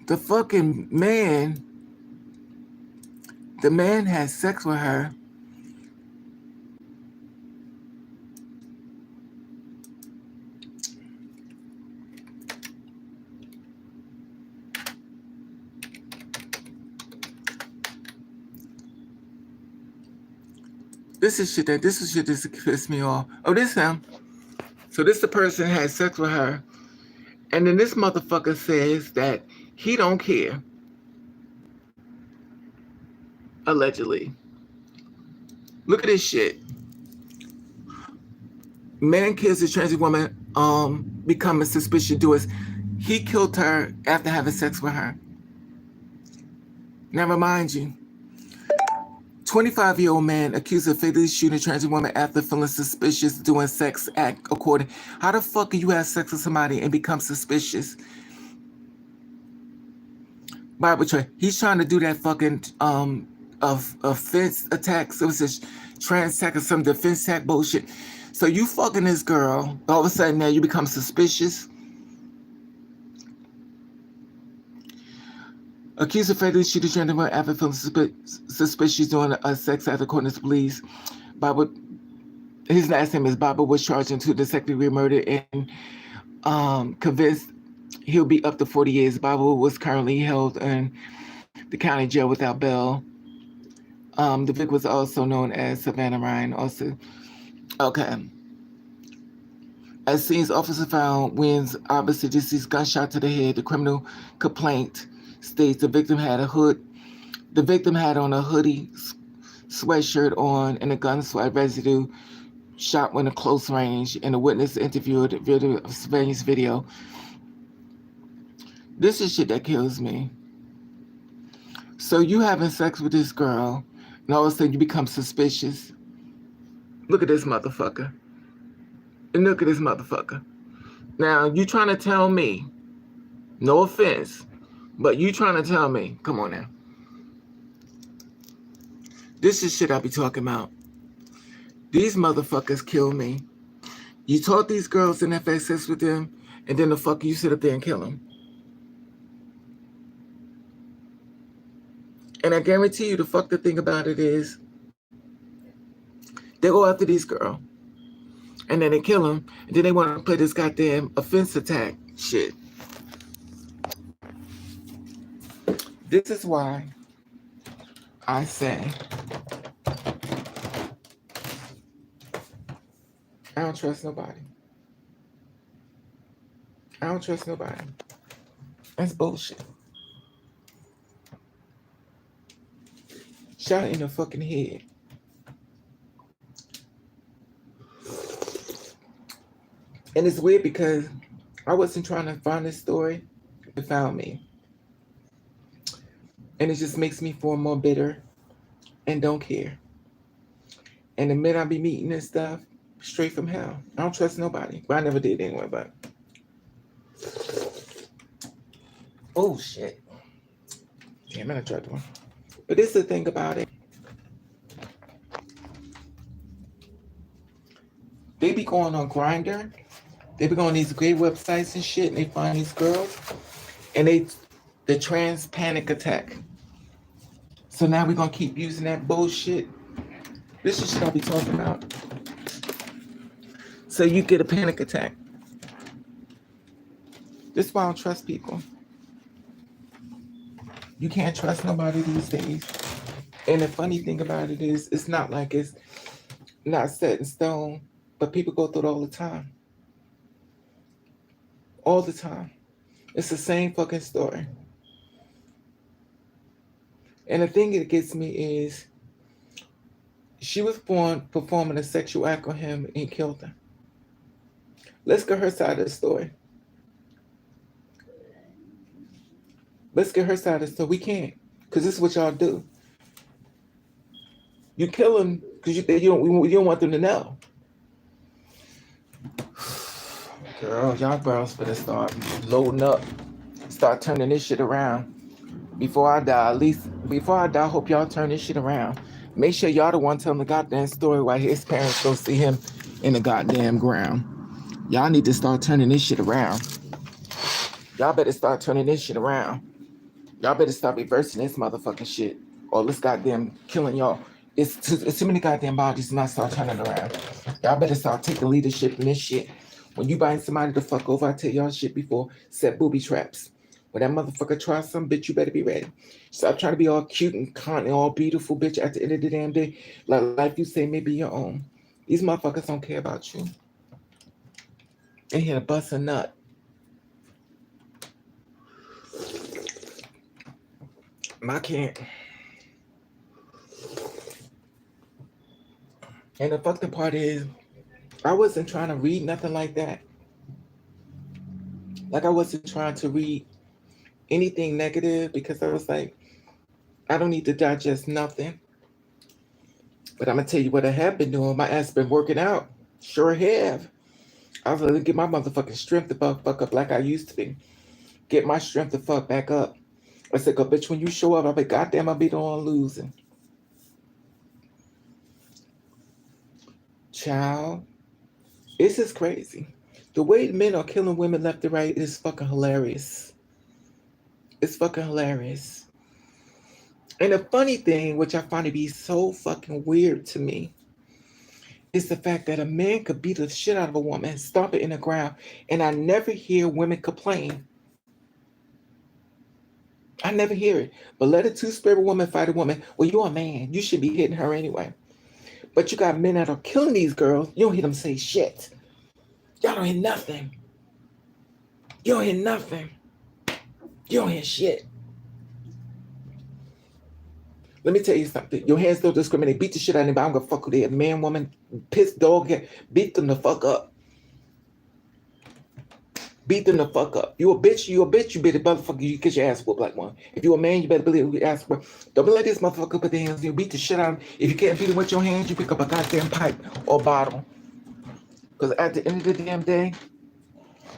A: The fucking man, the man had sex with her. This is shit that pissed me off. Oh, this him. So this the person had sex with her. And then this motherfucker says that he don't care. Allegedly. Look at this shit. Man kills a trans woman, becoming suspicious doers. He killed her after having sex with her. Now remind you, 25-year-old man accused of fatally shooting a trans woman after feeling suspicious doing sex act according. How the fuck can you have sex with somebody and become suspicious? Bible Trey, he's trying to do that fucking offense attack. So it's a trans attack or some defense attack bullshit. So you fucking this girl, all of a sudden now you become suspicious. Accused of fatally shooting a trans woman after feeling suspicious doing a sex act according to police. Bible, his last name is Bible, was charged into the second-degree murder and convinced he'll be up to 40 years. Bible was currently held in the county jail without bail. The victim was also known as Savannah Ryan. Also, okay. As scenes, officers found Wynn's obviously deceased gunshot to the head. The criminal complaint states the victim had on a hoodie, sweatshirt on, and a gun sweat residue shot when a close range. And a witness interviewed of surveillance video. This is shit that kills me. So you having sex with this girl, and all of a sudden you become suspicious. Look at this motherfucker. And look at this motherfucker. Now, you trying to tell me, no offense, but you trying to tell me, come on now. This is shit I be talking about. These motherfuckers kill me. You taught these girls and have sex with them, and then the fuck you sit up there and kill them. And I guarantee you the fucked thing about it is they go after these girls and then they kill them and then they want to play this goddamn offense attack shit. This is why I say I don't trust nobody. I don't trust nobody. That's bullshit. Shot in the fucking head. And it's weird because I wasn't trying to find this story. It found me. And it just makes me feel more bitter and don't care. And the minute I be meeting this stuff, straight from hell. I don't trust nobody. Well, I never did anyway, but. Oh, shit. Damn it, I tried one. But this is the thing about it. They be going on Grindr. They be going on these great websites and shit, and they find these girls. And the trans panic attack. So now we're going to keep using that bullshit. This is shit I'll be talking about. So you get a panic attack. This is why I don't trust people. You can't trust nobody these days. And the funny thing about it is, it's not like it's not set in stone, but people go through it all the time. All the time. It's the same fucking story. And the thing that gets me is, she was born performing a sexual act on him and killed her. Let's get her side of the story. Let's get her side of the story. We can't, because this is what y'all do. You kill them because you don't want them to know. Girl, y'all girls better start loading up. Start turning this shit around. Before I die, at least before I die, I hope y'all turn this shit around. Make sure y'all the one telling the goddamn story while his parents go see him in the goddamn ground. Y'all need to start turning this shit around. Y'all better start turning this shit around. Y'all better start reversing this motherfucking shit. Or this goddamn killing y'all. It's too many goddamn bodies to not start turning around. Y'all better start taking leadership in this shit. When you buying somebody to fuck over, I tell y'all shit before, set booby traps. When that motherfucker tries some, bitch, you better be ready. Stop trying to be all cute and kind and all beautiful, bitch, at the end of the damn day. Like life you say may be your own. These motherfuckers don't care about you. They here to bust a nut. I can't. And the fucked up part is, I wasn't trying to read nothing like that. Like I wasn't trying to read anything negative because I was like, I don't need to digest nothing. But I'm gonna tell you what I have been doing. My ass been working out. Sure have. I was gonna get my motherfucking strength to fuck up like I used to be. Get my strength to fuck back up. I said, "Go, bitch, when you show up, I'll be goddamn, I'll be the one losing." Child, it's just crazy. The way men are killing women left and right is fucking hilarious. It's fucking hilarious. And the funny thing, which I find to be so fucking weird to me, is the fact that a man could beat the shit out of a woman, stomp it in the ground, and I never hear women complain. I never hear it. But let a two-spirit woman fight a woman. Well, you're a man. You should be hitting her anyway. But you got men that are killing these girls. You don't hear them say shit. Y'all don't hear nothing. You don't hear nothing. You don't hear shit. Let me tell you something. Your hands don't discriminate. Beat the shit out of anybody. I don't give a fuck who they are. Man, woman, piss, dog, beat them the fuck up. Beat them the fuck up. You a bitch, you better motherfucker, you get your ass whooped like one. If you a man, you better believe your ass whooped. Don't let this motherfucker put their hands, you beat the shit out of him. If you can't beat him with your hands, you pick up a goddamn pipe or bottle. Because at the end of the damn day,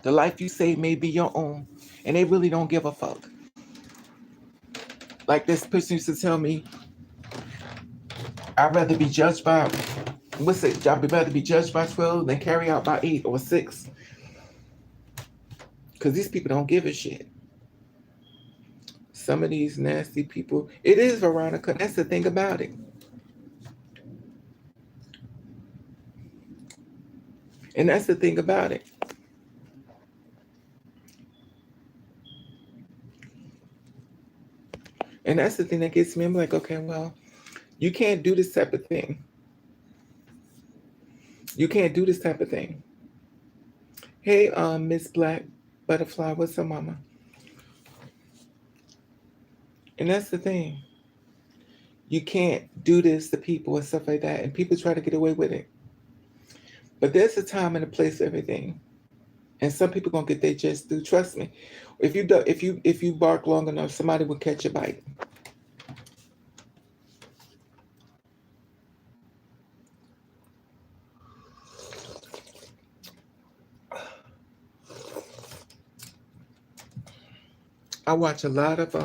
A: the life you save may be your own. And they really don't give a fuck. Like this person used to tell me, I'd rather be judged by, I'd rather be judged by 12 than carry out by 8 or 6. Because these people don't give a shit. some of these nasty people. It is Veronica. That's the thing about it. And that's the thing about it. And that's the thing that gets me. I'm like, okay, well, you can't do this type of thing. You can't do this type of thing. Hey, Miss Black Butterfly, what's up, mama? And that's the thing. You can't do this to people and stuff like that. And people try to get away with it. But there's a time and a place for everything. And some people gonna get their just due. Trust me. If you bark long enough, somebody will catch a bite. I watch a lot of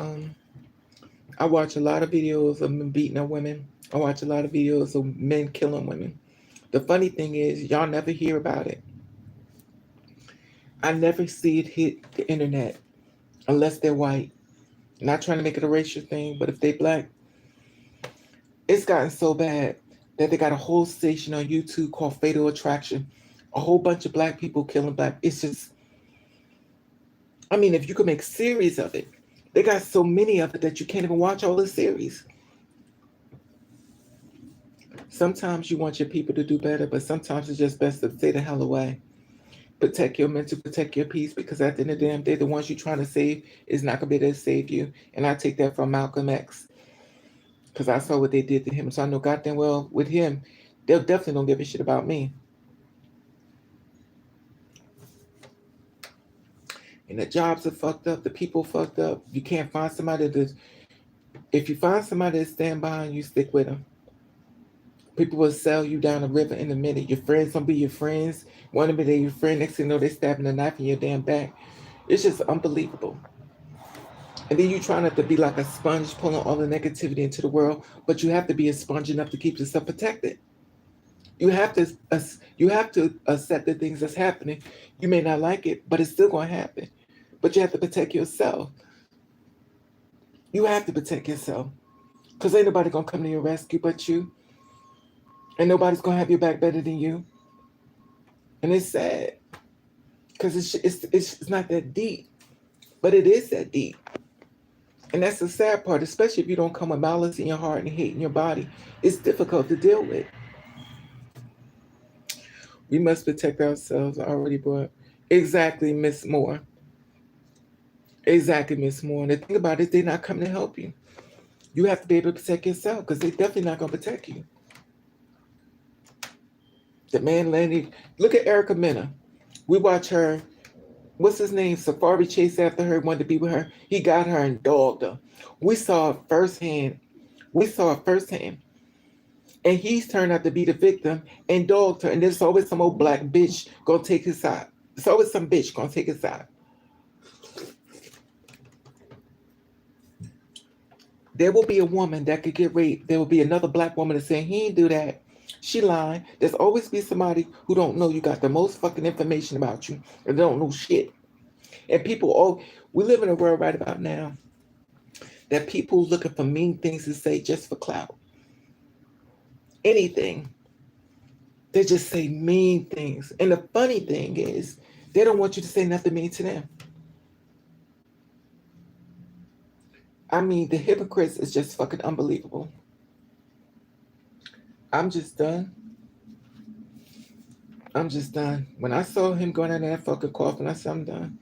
A: I watch a lot of videos of men beating up women. I watch a lot of videos of men killing women. The funny thing is, y'all never hear about it. I never see it hit the internet unless they're white. Not trying to make it a racial thing, but if they black, it's gotten so bad that they got a whole station on YouTube called Fatal Attraction. A whole bunch of black people killing black. It's just, I mean, if you could make series of it, they got so many of it that you can't even watch all the series. Sometimes you want your people to do better, but sometimes it's just best to stay the hell away. Protect your mental, protect your peace, because at the end of the damn day, the ones you're trying to save is not going to be able to save you. And I take that from Malcolm X, because I saw what they did to him. So I know goddamn well with him, they'll definitely don't give a shit about me. And the jobs are fucked up, the people fucked up. You can't find somebody that, if you find somebody to stand behind you, stick with them. People will sell you down the river in a minute. Your friends don't be your friends. One minute they're your friend, next thing you know, they're stabbing a knife in your damn back. It's just unbelievable. And then you try not to be like a sponge pulling all the negativity into the world, but you have to be a sponge enough to keep yourself protected. You have to accept the things that's happening. You may not like it, but it's still going to happen. But you have to protect yourself. You have to protect yourself, because ain't nobody gonna come to your rescue but you, and nobody's gonna have your back better than you. And it's sad, because it's not that deep, but it is that deep. And that's the sad part, especially if you don't come with malice in your heart and hate in your body. It's difficult to deal with. We must protect ourselves. I already brought exactly, Miss Moore. Exactly, Miss Moore. And the thing about it is they're not coming to help you. You have to be able to protect yourself, because they're definitely not going to protect you. The man landed. Look at Erica Mena. We watch her. What's his name? Safari chased after her, wanted to be with her. He got her and dogged her. We saw it firsthand. And he's turned out to be the victim and dogged her. And there's always some old black bitch gonna take his side. There's always some bitch gonna take his side. There will be a woman that could get raped. There will be another black woman that's saying he didn't do that. She lying. There's always be somebody who don't know you got the most fucking information about you and they don't know shit. And people, we live in a world right about now that people looking for mean things to say just for clout. Anything. They just say mean things. And the funny thing is, they don't want you to say nothing mean to them. I mean, the hypocrites is just fucking unbelievable. I'm just done. When I saw him going in there fucking coughing, I said, I'm done.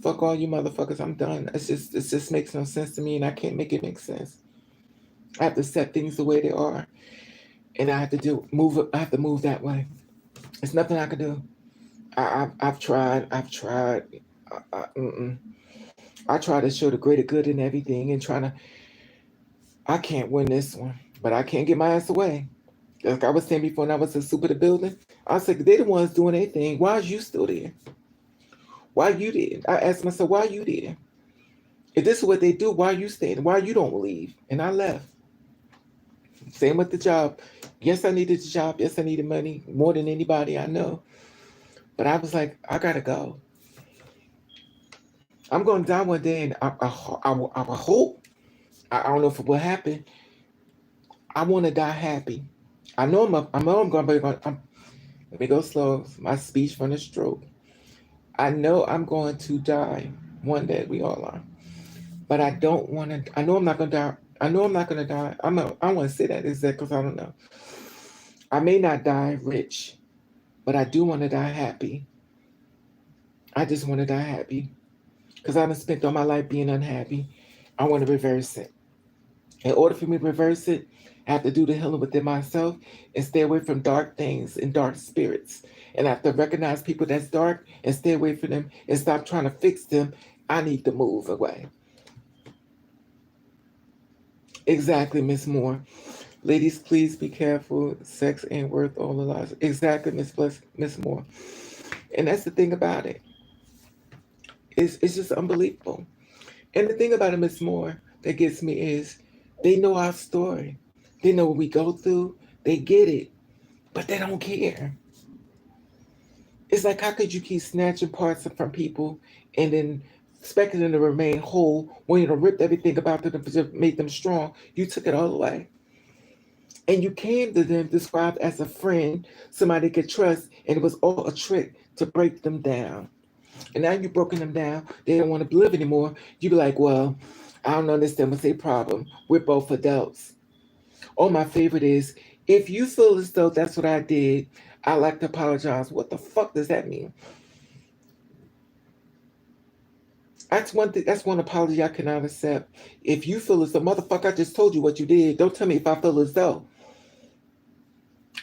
A: Fuck all you motherfuckers, I'm done. It just makes no sense to me, and I can't make it make sense. I have to set things the way they are, and I have to move that way. There's nothing I can do. I've tried. I try to show the greater good in everything and I can't win this one, but I can't get my ass away. Like I was saying before, when I was in Super the Building, I was like, they the ones doing anything. Why is you still there? Why you there? I asked myself, why you there? If this is what they do, why you staying? Why you don't leave? And I left. Same with the job. Yes, I needed the job. Yes, I needed money more than anybody I know. But I was like, I gotta go. I'm gonna die one day, and I hope. I don't know if it will happen. I want to die happy. I know I'm gonna be. Let me go slow. My speech from the stroke. I know I'm going to die one day. We all are. But I don't want to. I know I'm not gonna die. I know I'm not gonna die. I want to say that exactly because I don't know. I may not die rich, but I do want to die happy. I just want to die happy because I've spent all my life being unhappy. I want to reverse it. In order for me to reverse it, I have to do the healing within myself and stay away from dark things and dark spirits. And I have to recognize people that's dark and stay away from them and stop trying to fix them. I need to move away. Exactly, Miss Moore. Ladies, please be careful. Sex ain't worth all the lies. Exactly, Miss Moore. And that's the thing about it. It's just unbelievable. And the thing about it, Miss Moore, that gets me is they know our story. They know what we go through. They get it, but they don't care. It's like, how could you keep snatching parts from people and then expecting them to remain whole when you ripped everything about them to make them strong? You took it all away. And you came to them described as a friend, somebody they could trust, and it was all a trick to break them down. And now you've broken them down. They don't want to live anymore. You be like, well, I don't understand what's their problem. We're both adults. Oh, my favorite is, if you feel as though that's what I did, I like to apologize. What the fuck does that mean? That's one thing. That's one apology I cannot accept. If you feel as though, motherfucker, I just told you what you did. Don't tell me if I feel as though.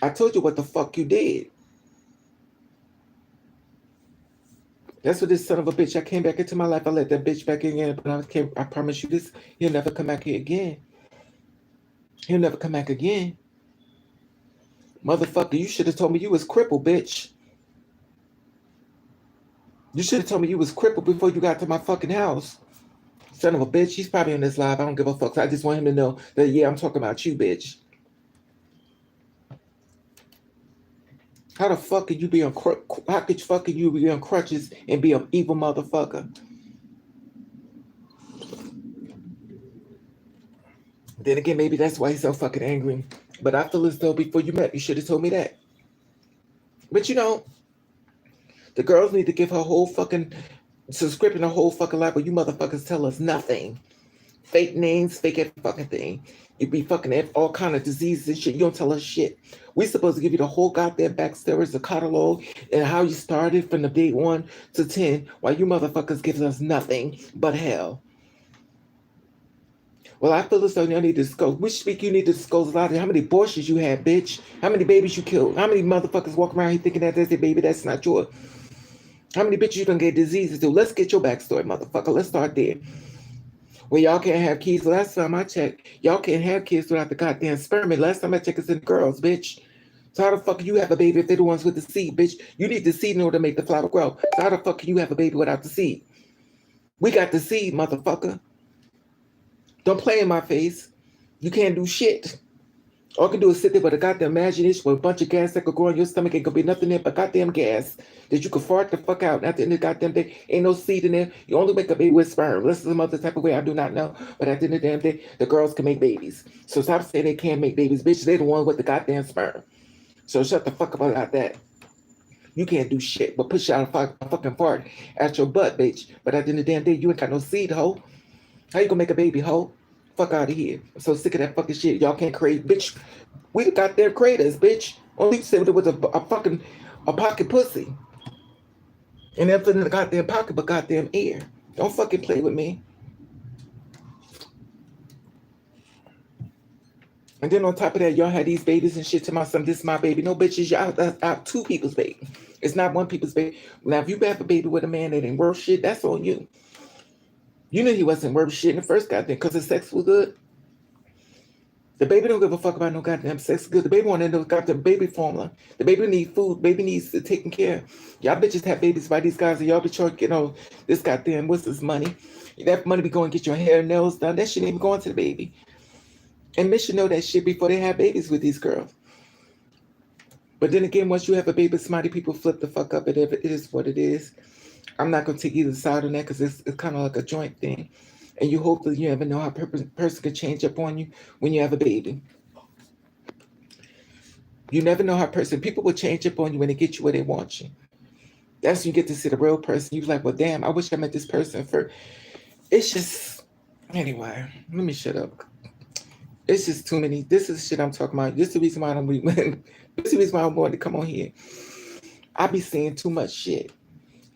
A: I told you what the fuck you did. That's what this son of a bitch. I came back into my life. I let that bitch back in again, but I can't. I promise you this. He'll never come back here again. He'll never come back again. Motherfucker, you should have told me you was crippled, bitch. You should have told me you was crippled before you got to my fucking house. Son of a bitch. He's probably on this live. I don't give a fuck. I just want him to know that, yeah, I'm talking about you, bitch. How the fuck could you be on? How could fucking you be on crutches and be an evil motherfucker? Then again, maybe that's why he's so fucking angry. But I feel as though before you met, you should have told me that. But you know, the girls need to give her whole fucking subscription, her whole fucking life, but you motherfuckers tell us nothing. Fake names, fake every fucking thing. You be fucking all kind of diseases and shit. You don't tell us shit. We supposed to give you the whole goddamn backstories, the catalog, and how you started from the day 1 to 10, while you motherfuckers give us nothing but hell. Well, I feel as though you need to disclose. Which week you need to disclose a lot of how many abortions you had, bitch. How many babies you killed. How many motherfuckers walk around here thinking that that's their baby, that's not yours. How many bitches you done get diseases to? Let's get your backstory, motherfucker. Let's start there. Well, y'all can't have kids. Last time I checked, y'all can't have kids without the goddamn sperm. Last time I checked, it's in the girls, bitch. So how the fuck can you have a baby if they're the ones with the seed, bitch? You need the seed in order to make the flower grow. So how the fuck can you have a baby without the seed? We got the seed, motherfucker. Don't play in my face. You can't do shit. All I can do is sit there with a goddamn imagination with a bunch of gas that could grow in your stomach. Ain't gonna be nothing there but goddamn gas that you can fart the fuck out. And at the end of the goddamn day, ain't no seed in there. You only make a baby with sperm. This is some other type of way I do not know. But at the end of the damn day, the girls can make babies. So stop saying they can't make babies. Bitch, they the ones with the goddamn sperm. So shut the fuck up about that. You can't do shit but push out a fucking fart at your butt, bitch. But at the end of the damn day, you ain't got no seed, hoe. How you gonna make a baby, hoe? Fuck out of here. I'm so sick of that fucking shit. Y'all can't create, bitch. We got their creators, bitch. Only you said it was a fucking a pocket pussy. And everything in the goddamn pocket but goddamn ear. Don't fucking play with me. And then on top of that, y'all had these babies and shit to my son. This is my baby. No, bitches, y'all out two people's baby. It's not one people's baby. Now, if you have a baby with a man that ain't worth shit, that's on you. You knew he wasn't worth shit in the first goddamn because the sex was good. The baby don't give a fuck about no goddamn sex good. The baby want to know goddamn baby formula. The baby need food. Baby needs to taken care. Y'all bitches have babies by these guys and y'all be trying to get this goddamn, what's this money? That money be going to get your hair and nails done. That shit ain't even going to the baby. And men should know that shit before they have babies with these girls. But then again, once you have a baby, smarty people flip the fuck up. It is what it is. I'm not gonna take either side on that because it's kind of like a joint thing, and you hope that you never know how a person can change up on you when you have a baby. You never know how people will change up on you when they get you where they want you. That's when you get to see the real person. You're like, well, damn, I wish I met this person first. It's just, anyway, let me shut up. It's just too many. This is shit I'm talking about. This is the reason why this is the reason why I'm going to come on here. I be seeing too much shit,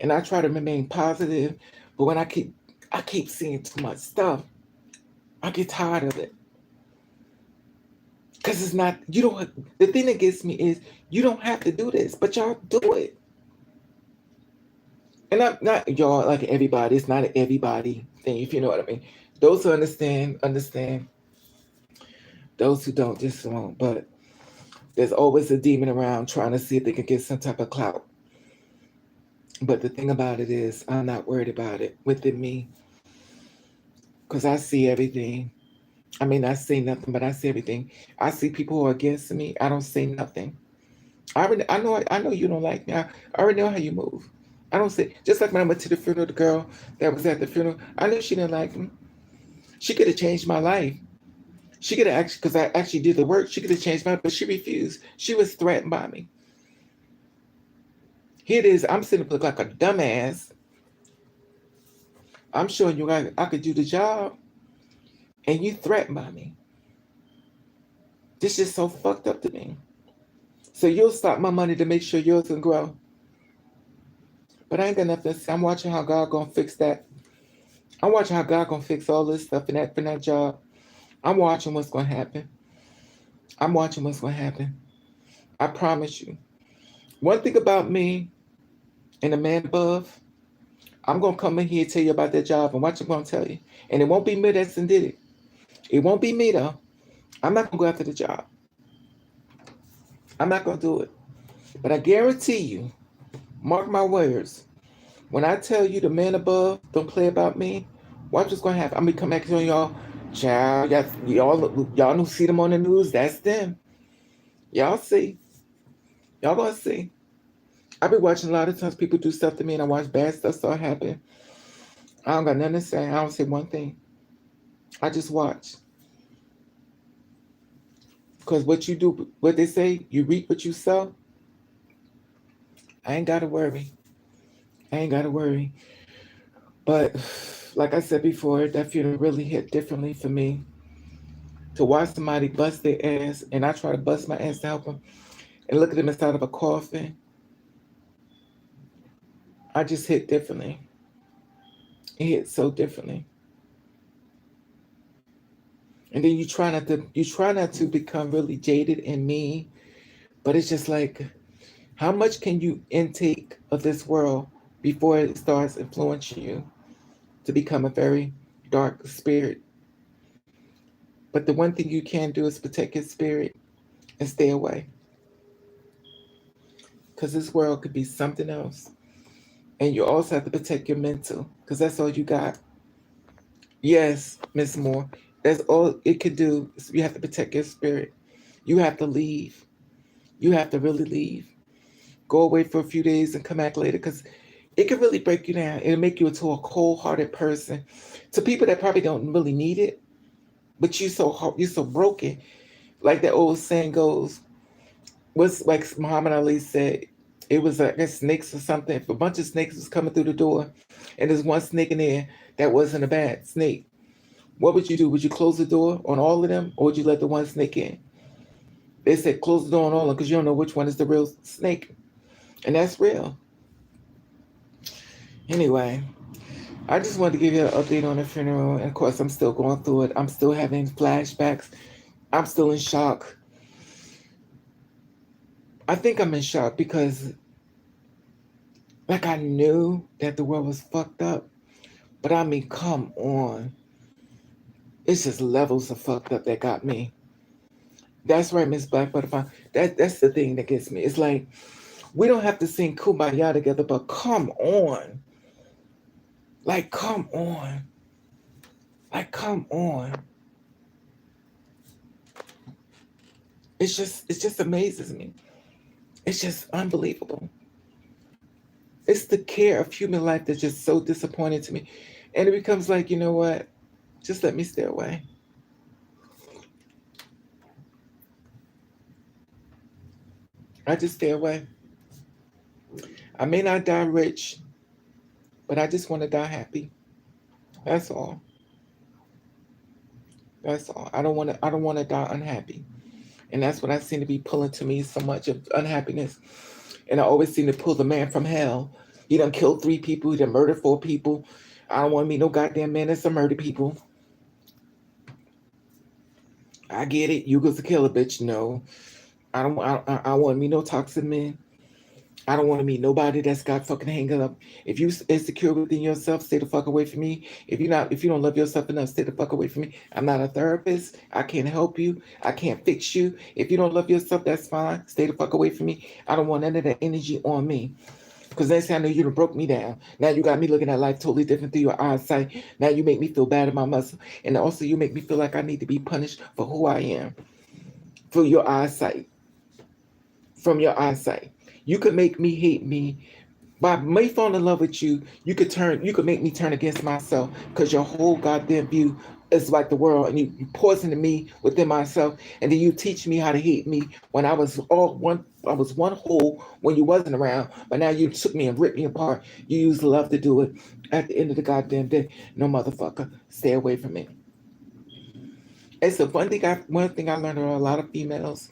A: and I try to remain positive, but when I keep seeing too much stuff, I get tired of it. Cause it's not you don't. The thing that gets me is you don't have to do this, but y'all do it. And not y'all like everybody. It's not an everybody thing, if you know what I mean. Those who understand, understand. Those who don't just won't. But there's always a demon around trying to see if they can get some type of clout. But the thing about it is, I'm not worried about it within me because I see everything. I mean, I see nothing, but I see everything. I see people who are against me. I don't say nothing. I know you don't like me. I already know how you move. I don't say just like when I went to the funeral, the girl that was at the funeral. I knew she didn't like me. She could have changed my life. She could have actually, because I actually did the work. She could have changed my life, but she refused. She was threatened by me. Here it is. I'm sitting up look like a dumbass. I'm showing you I could do the job, and you threatened by me. This is so fucked up to me. So you'll stop my money to make sure yours can grow. But I ain't got nothing to say. I'm watching how God gonna fix that. I'm watching how God gonna fix all this stuff in that job. I'm watching what's gonna happen. I'm watching what's gonna happen. I promise you. One thing about me and the man above, I'm gonna come in here and tell you about that job and watch what I'm gonna tell you. And it won't be me that's did it. It won't be me though. I'm not gonna go after the job. I'm not gonna do it. But I guarantee you, mark my words, when I tell you the man above don't play about me, watch what's gonna happen. I'm gonna come back to y'all. Child, y'all who see them on the news, that's them. Y'all see. Y'all gonna see. I be watching a lot of times people do stuff to me and I watch bad stuff start happening. I don't got nothing to say. I don't say one thing. I just watch. Because what you do, what they say, you reap what you sow. I ain't gotta worry. I ain't gotta worry. But like I said before, that funeral really hit differently for me. To watch somebody bust their ass, and I try to bust my ass to help them, and look at them inside of a coffin, I just hit differently. It hit so differently. And then you try not to become really jaded and mean, but it's just like, how much can you intake of this world before it starts influencing you to become a very dark spirit? But the one thing you can do is protect your spirit and stay away. Because this world could be something else. And you also have to protect your mental, because that's all you got. Yes, Miss Moore, that's all it could do. Is you have to protect your spirit. You have to leave. You have to really leave. Go away for a few days and come back later, because it can really break you down. It'll make you into a cold-hearted person. To people that probably don't really need it, but you're so broken. Like that old saying goes, what's like Muhammad Ali said, it was I guess snakes or something. If a bunch of snakes was coming through the door and there's one snake in there that wasn't a bad snake, what would you do? Would you close the door on all of them or would you let the one snake in? They said close the door on all of them because you don't know which one is the real snake. And that's real. Anyway, I just wanted to give you an update on the funeral. And of course, I'm still going through it. I'm still having flashbacks. I'm still in shock. I think I'm in shock because, like, I knew that the world was fucked up. But I mean, come on. It's just levels of fucked up that got me. That's right, Miss Black Butterfly. That's the thing that gets me. It's like, we don't have to sing Kumbaya together, but come on. Like, come on. Like, come on. It just amazes me. It's just unbelievable. It's the care of human life that's just so disappointing to me. And it becomes like, you know what? Just let me stay away. I just stay away. I may not die rich, but I just want to die happy. That's all. That's all. I don't want to die unhappy. And that's what I seem to be pulling to me so much of unhappiness. And I always seem to pull the man from hell. He done killed 3 people, he done murdered 4 people. I don't want to meet no goddamn man that's a murder people. I get it. You was a killer, bitch. No. I don't want to meet no toxic men. I don't want to meet nobody that's got fucking hang up. If you insecure within yourself, stay the fuck away from me. If you don't love yourself enough, stay the fuck away from me. I'm not a therapist. I can't help you. I can't fix you. If you don't love yourself, that's fine. Stay the fuck away from me. I don't want none of that energy on me. Because next thing I know, you done broke me down. Now you got me looking at life totally different through your eyesight. Now you make me feel bad about myself. And also you make me feel like I need to be punished for who I am. For your eyesight. From your eyesight. You could make me hate me. By me falling in love with you, you could make me turn against myself because your whole goddamn view is like the world, and you poisoning me within myself, and then you teach me how to hate me when I was one whole when you wasn't around, but now you took me and ripped me apart. You used love to do it. At the end of the goddamn day, no motherfucker, stay away from me. It's a one thing I learned about a lot of females.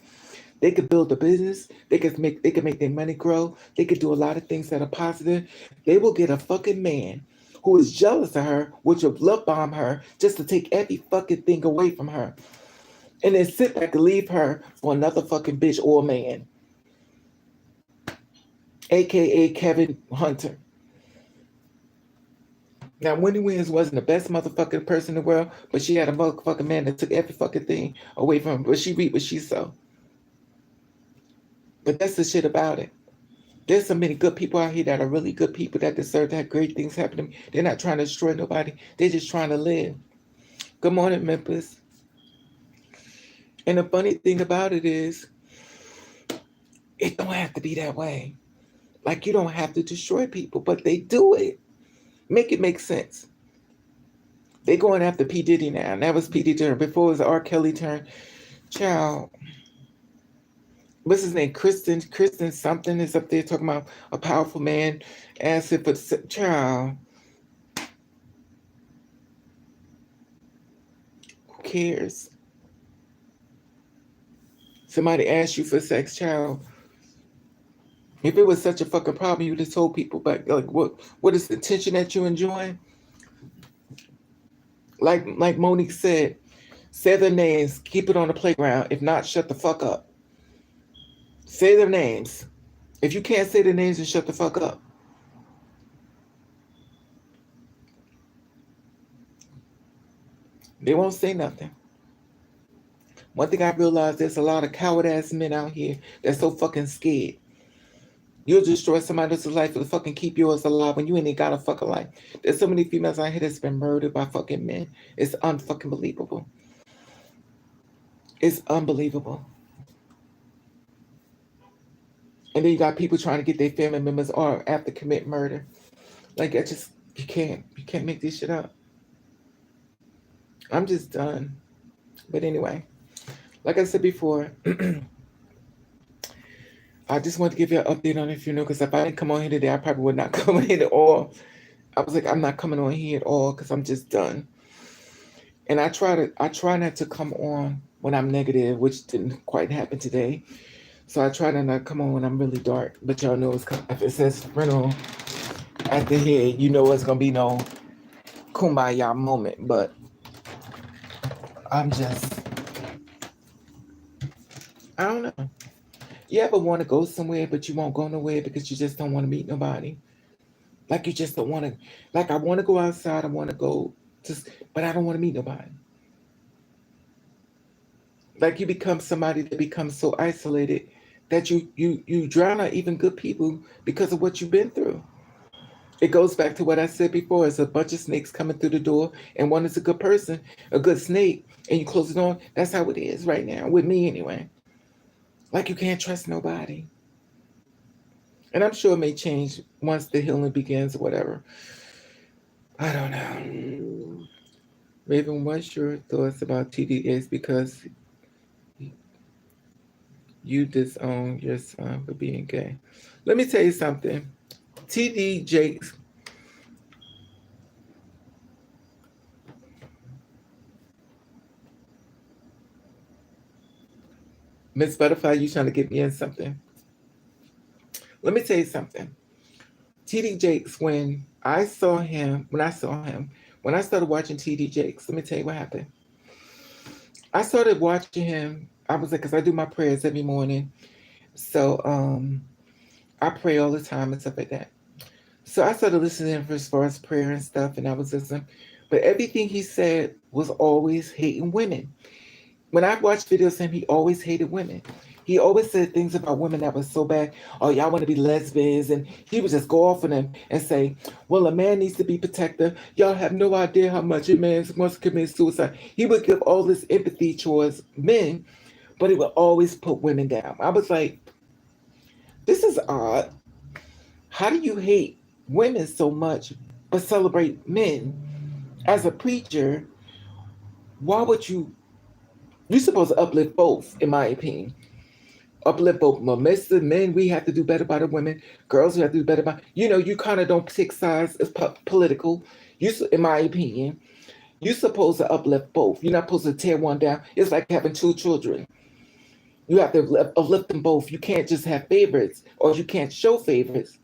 A: They could build a business. They could make their money grow. They could do a lot of things that are positive. They will get a fucking man who is jealous of her, which will love bomb her just to take every fucking thing away from her. And then sit back and leave her for another fucking bitch or man. AKA Kevin Hunter. Now, Wendy Williams wasn't the best motherfucking person in the world, but she had a motherfucking man that took every fucking thing away from her. But she reaped what she sowed. But that's the shit about it. There's so many good people out here that are really good people that deserve to have great things happen to them. They're not trying to destroy nobody. They're just trying to live. Good morning, Memphis. And the funny thing about it is, it don't have to be that way. Like, you don't have to destroy people, but they do it. Make it make sense. They going after P. Diddy now. And that was P. Diddy turn. Before it was R. Kelly turn. Child. What's his name? Kristen something is up there talking about a powerful man. Asked if it's child. Who cares? Somebody asked you for sex, child. If it was such a fucking problem, you would have told people. But like, what is the tension that you enjoying? Like Monique said, say their names, keep it on the playground. If not, shut the fuck up. Say their names. If you can't say their names, then shut the fuck up. They won't say nothing. One thing I realized, there's a lot of coward ass men out here that's so fucking scared. You'll destroy somebody else's life to fucking keep yours alive when you ain't got a fucking life. There's so many females out here that's been murdered by fucking men. It's unfucking believable. It's unbelievable. And then you got people trying to get their family members or after commit murder. Like, you can't make this shit up. I'm just done. But anyway, like I said before, I just want to give you an update on the funeral, because if I didn't come on here today, I probably would not come on here at all. I was like, I'm not coming on here at all because I'm just done. And I try not to come on when I'm negative, which didn't quite happen today. So I try to not come on when I'm really dark. But y'all know if it says funeral at the head, you know it's gonna be no kumbaya moment. But I don't know. You ever want to go somewhere, but you won't go nowhere because you just don't want to meet nobody? Like, you just don't want to, like, I want to go outside, I want to go, but I don't want to meet nobody. Like, you become somebody that becomes so isolated that you drown out even good people because of what you've been through. It goes back to what I said before. It's a bunch of snakes coming through the door, and one is a good person, a good snake, and you close it on. That's how it is right now, with me anyway. Like, you can't trust nobody. And I'm sure it may change once the healing begins or whatever. I don't know. Raven, what's your thoughts about TDS because you disown your son for being gay? Let me tell you something. TD Jakes, Miss Butterfly, you trying to get me in something? Let me tell you something. TD Jakes, when I started watching TD Jakes, let me tell you what happened. I started watching him. I was like, because I do my prayers every morning. So I pray all the time and stuff like that. So I started listening to him as far as prayer and stuff, and I was listening. But everything he said was always hating women. When I watched videos of him, he always hated women. He always said things about women that was so bad. Oh, y'all want to be lesbians. And he would just go off on them and say, well, a man needs to be protected. Y'all have no idea how much a man wants to commit suicide. He would give all this empathy towards men, but he would always put women down. I was like, this is odd. How do you hate women so much but celebrate men? As a preacher, why would you're supposed to uplift both, in my opinion. Uplift both. Men, we have to do better by the women. Girls, we have to do better by. You kind of don't pick sides. It's political. In my opinion, you're supposed to uplift both. You're not supposed to tear one down. It's like having two children. You have to uplift them both. You can't just have favorites, or you can't show favorites.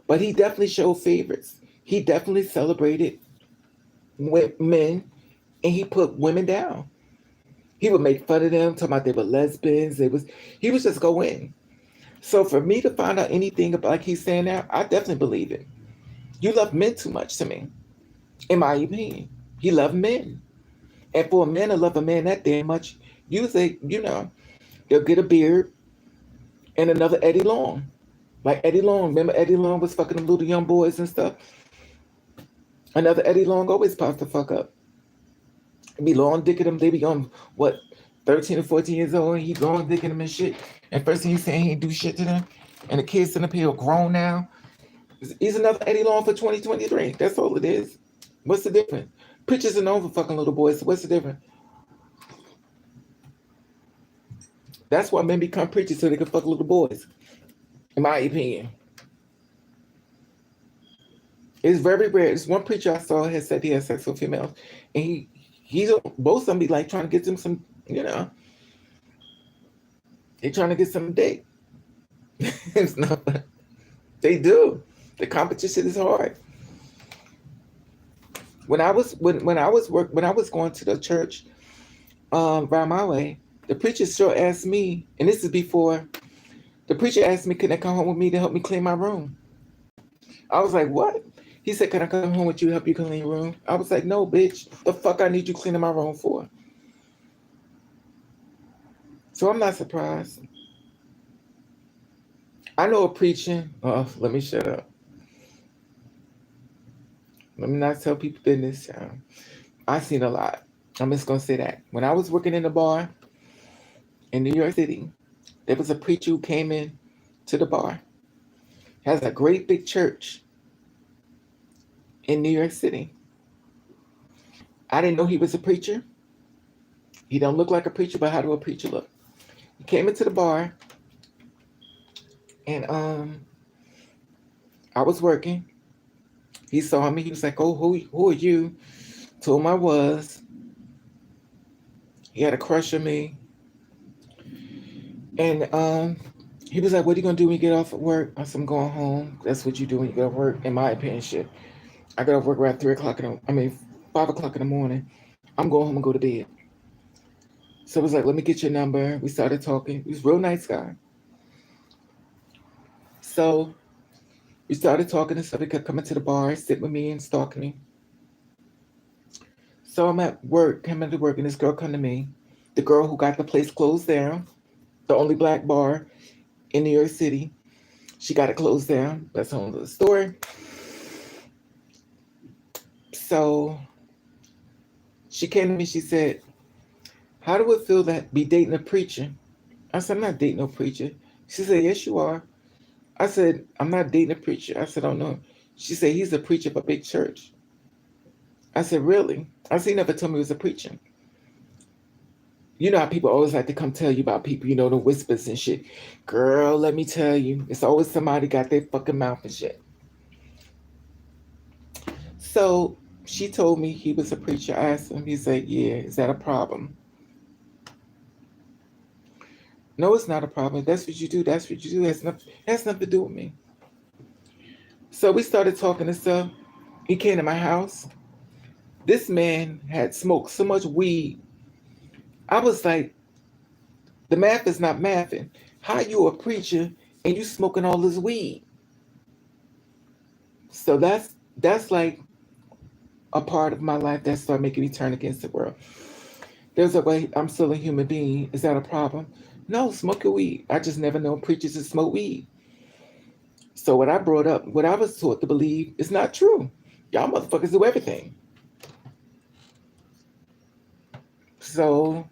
A: But he definitely showed favorites. He definitely celebrated men, and he put women down. He would make fun of them, talking about they were lesbians. He was just go in. So for me to find out anything about like he's saying now, I definitely believe it. You love men too much to me, in my opinion. He loved men. And for a man to love a man that damn much, usually, they'll get a beard and another Eddie Long. Like Eddie Long. Remember Eddie Long was fucking them little young boys and stuff? Another Eddie Long always pops the fuck up. Be long dicking them. They be on, what, 13 or 14 years old, and he long dicking them and shit. And first thing he's saying, he ain't do shit to them. And the kids in the pill grown now. He's another Eddie Long for 2023. That's all it is. What's the difference? Preachers are known for fucking little boys. So what's the difference? That's why men become preachers so they can fuck little boys. In my opinion. It's very rare. It's one preacher I saw has said he has sex with females. And he's both of them be like trying to get them some, they're trying to get some dick. It's not, they do. The competition is hard. When I was going to the church around my way, the preacher sure asked me, and this is before the preacher asked me, can I come home with me to help me clean my room? I was like, what? He said, can I come home with you to help you clean your room? I was like, no, bitch. The fuck I need you cleaning my room for? So I'm not surprised. I know a preaching. Oh, let me shut up. Let me not tell people business. I've seen a lot. I'm just going to say that. When I was working in a bar in New York City, there was a preacher who came in to the bar. Has a great big church in New York City. I didn't know he was a preacher. He don't look like a preacher, but how do a preacher look? He came into the bar, and I was working. He saw me. He was like, "Oh, who are you?" Told him I was. He had a crush on me, and he was like, "What are you gonna do when you get off at work?" I said, "I'm going home." That's what you do when you get off work, in my opinion. Shit, I got off work around 5 o'clock in the morning. I'm going home and go to bed. So I was like, let me get your number. We started talking. He was a real nice guy. So we started talking and stuff. He kept coming to the bar, sit with me and stalking me. So I'm at work, coming to work, and this girl come to me. The girl who got the place closed down, the only black bar in New York City. She got it closed down. That's a whole other story. So she came to me, she said, how do it feel to be dating a preacher? I said, I'm not dating no preacher. She said, yes, you are. I said, I'm not dating a preacher. I said, oh no. She said, he's a preacher of a big church. I said, really? I said, he never told me he was a preacher. You know how people always like to come tell you about people, the whispers and shit. Girl, let me tell you, it's always somebody got their fucking mouth and shit. So she told me he was a preacher. I asked him, he said, yeah, is that a problem? No, it's not a problem. That's what you do. That's what you do. Has nothing to do with me. So we started talking and stuff. He came to my house. This man had smoked so much weed. I was like, the math is not mathing. How you a preacher and you smoking all this weed? So that's like a part of my life that started making me turn against the world. There's a way I'm still a human being. Is that a problem? No, smoking weed. I just never known preachers to smoke weed. So what I brought up, what I was taught to believe is not true. Y'all motherfuckers do everything. So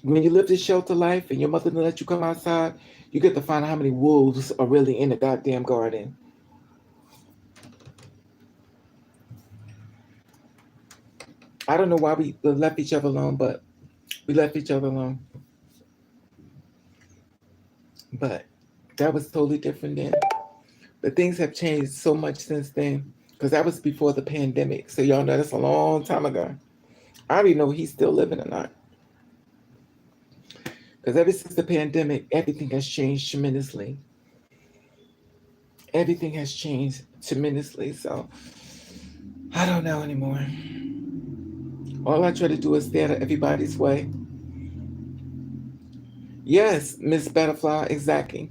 A: when you live this shelter life and your mother didn't let you come outside, you get to find out how many wolves are really in the goddamn garden. I don't know why we left each other alone, but we left each other alone. But that was totally different then. But things have changed so much since then. Because that was before the pandemic. So y'all know that's a long time ago. I don't even know if he's still living or not. Because ever since the pandemic, everything has changed tremendously. Everything has changed tremendously. So I don't know anymore. All I try to do is stay out of everybody's way. Yes, Miss Butterfly, exactly.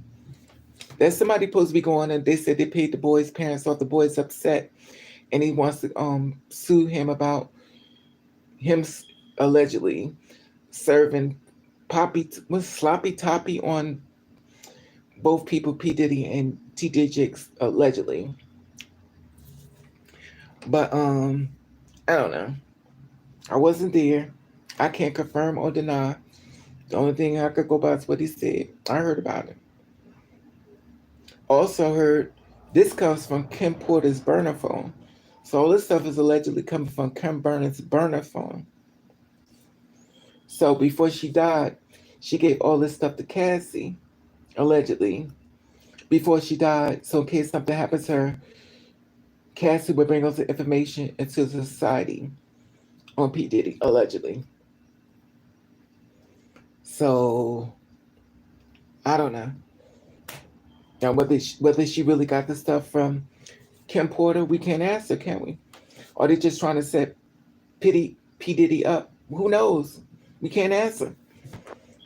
A: There's somebody supposed to be going and they said they paid the boy's parents off. The boy's upset and he wants to sue him about him allegedly serving sloppy toppy on both people, P Diddy and T.D. Jakes, allegedly. But I don't know. I wasn't there. I can't confirm or deny. The only thing I could go by is what he said. I heard about it. Also heard this comes from Kim Porter's burner phone. So all this stuff is allegedly coming from Kim Burnet's burner phone. So before she died, she gave all this stuff to Cassie, allegedly, before she died. So in case something happens to her, Cassie would bring all the information into the society on P. Diddy, allegedly. So I don't know. Now whether she really got the stuff from Kim Porter, we can't answer, can we? Or they just trying to set P. Diddy up? Who knows? We can't answer.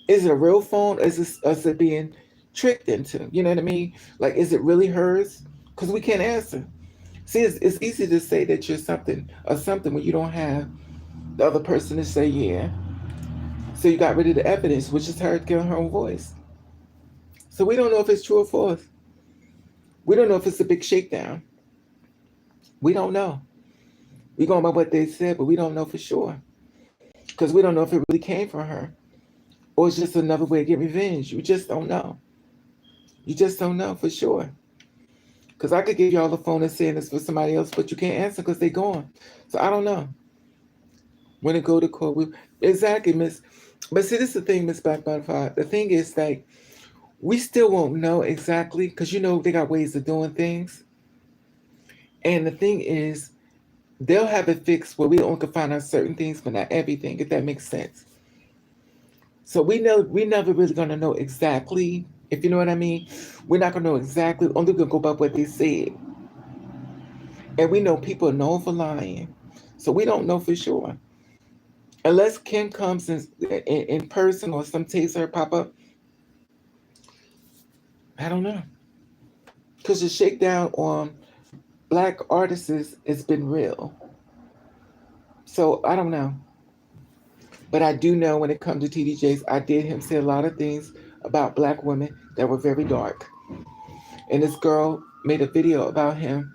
A: Is it a real phone? Or is this us being tricked into? You know what I mean? Like, is it really hers? Because we can't answer. See, it's easy to say that you're something or something when you don't have the other person to say yeah. So you got rid of the evidence, which is her giving her own voice. So we don't know if it's true or false. We don't know if it's a big shakedown. We don't know. We're going by what they said, but we don't know for sure. Because we don't know if it really came from her. Or it's just another way to get revenge. You just don't know. You just don't know for sure. Because I could give y'all the phone and saying it's for somebody else, but you can't answer because they're gone. So I don't know. When it go to court, exactly, Miss. But see, this is the thing, Miss Black Butterfly. The thing is, like, we still won't know exactly because they got ways of doing things. And the thing is, they'll have it fixed where we only can find out certain things, but not everything. If that makes sense. So we never really gonna know exactly. If you know what I mean, we're not gonna know exactly. Only gonna go by what they said. And we know people are known for lying, so we don't know for sure. Unless Kim comes in person or some taser pop up, I don't know. Because the shakedown on black artists has been real. So I don't know. But I do know when it comes to TD Jakes, I did him say a lot of things about black women that were very dark. And this girl made a video about him.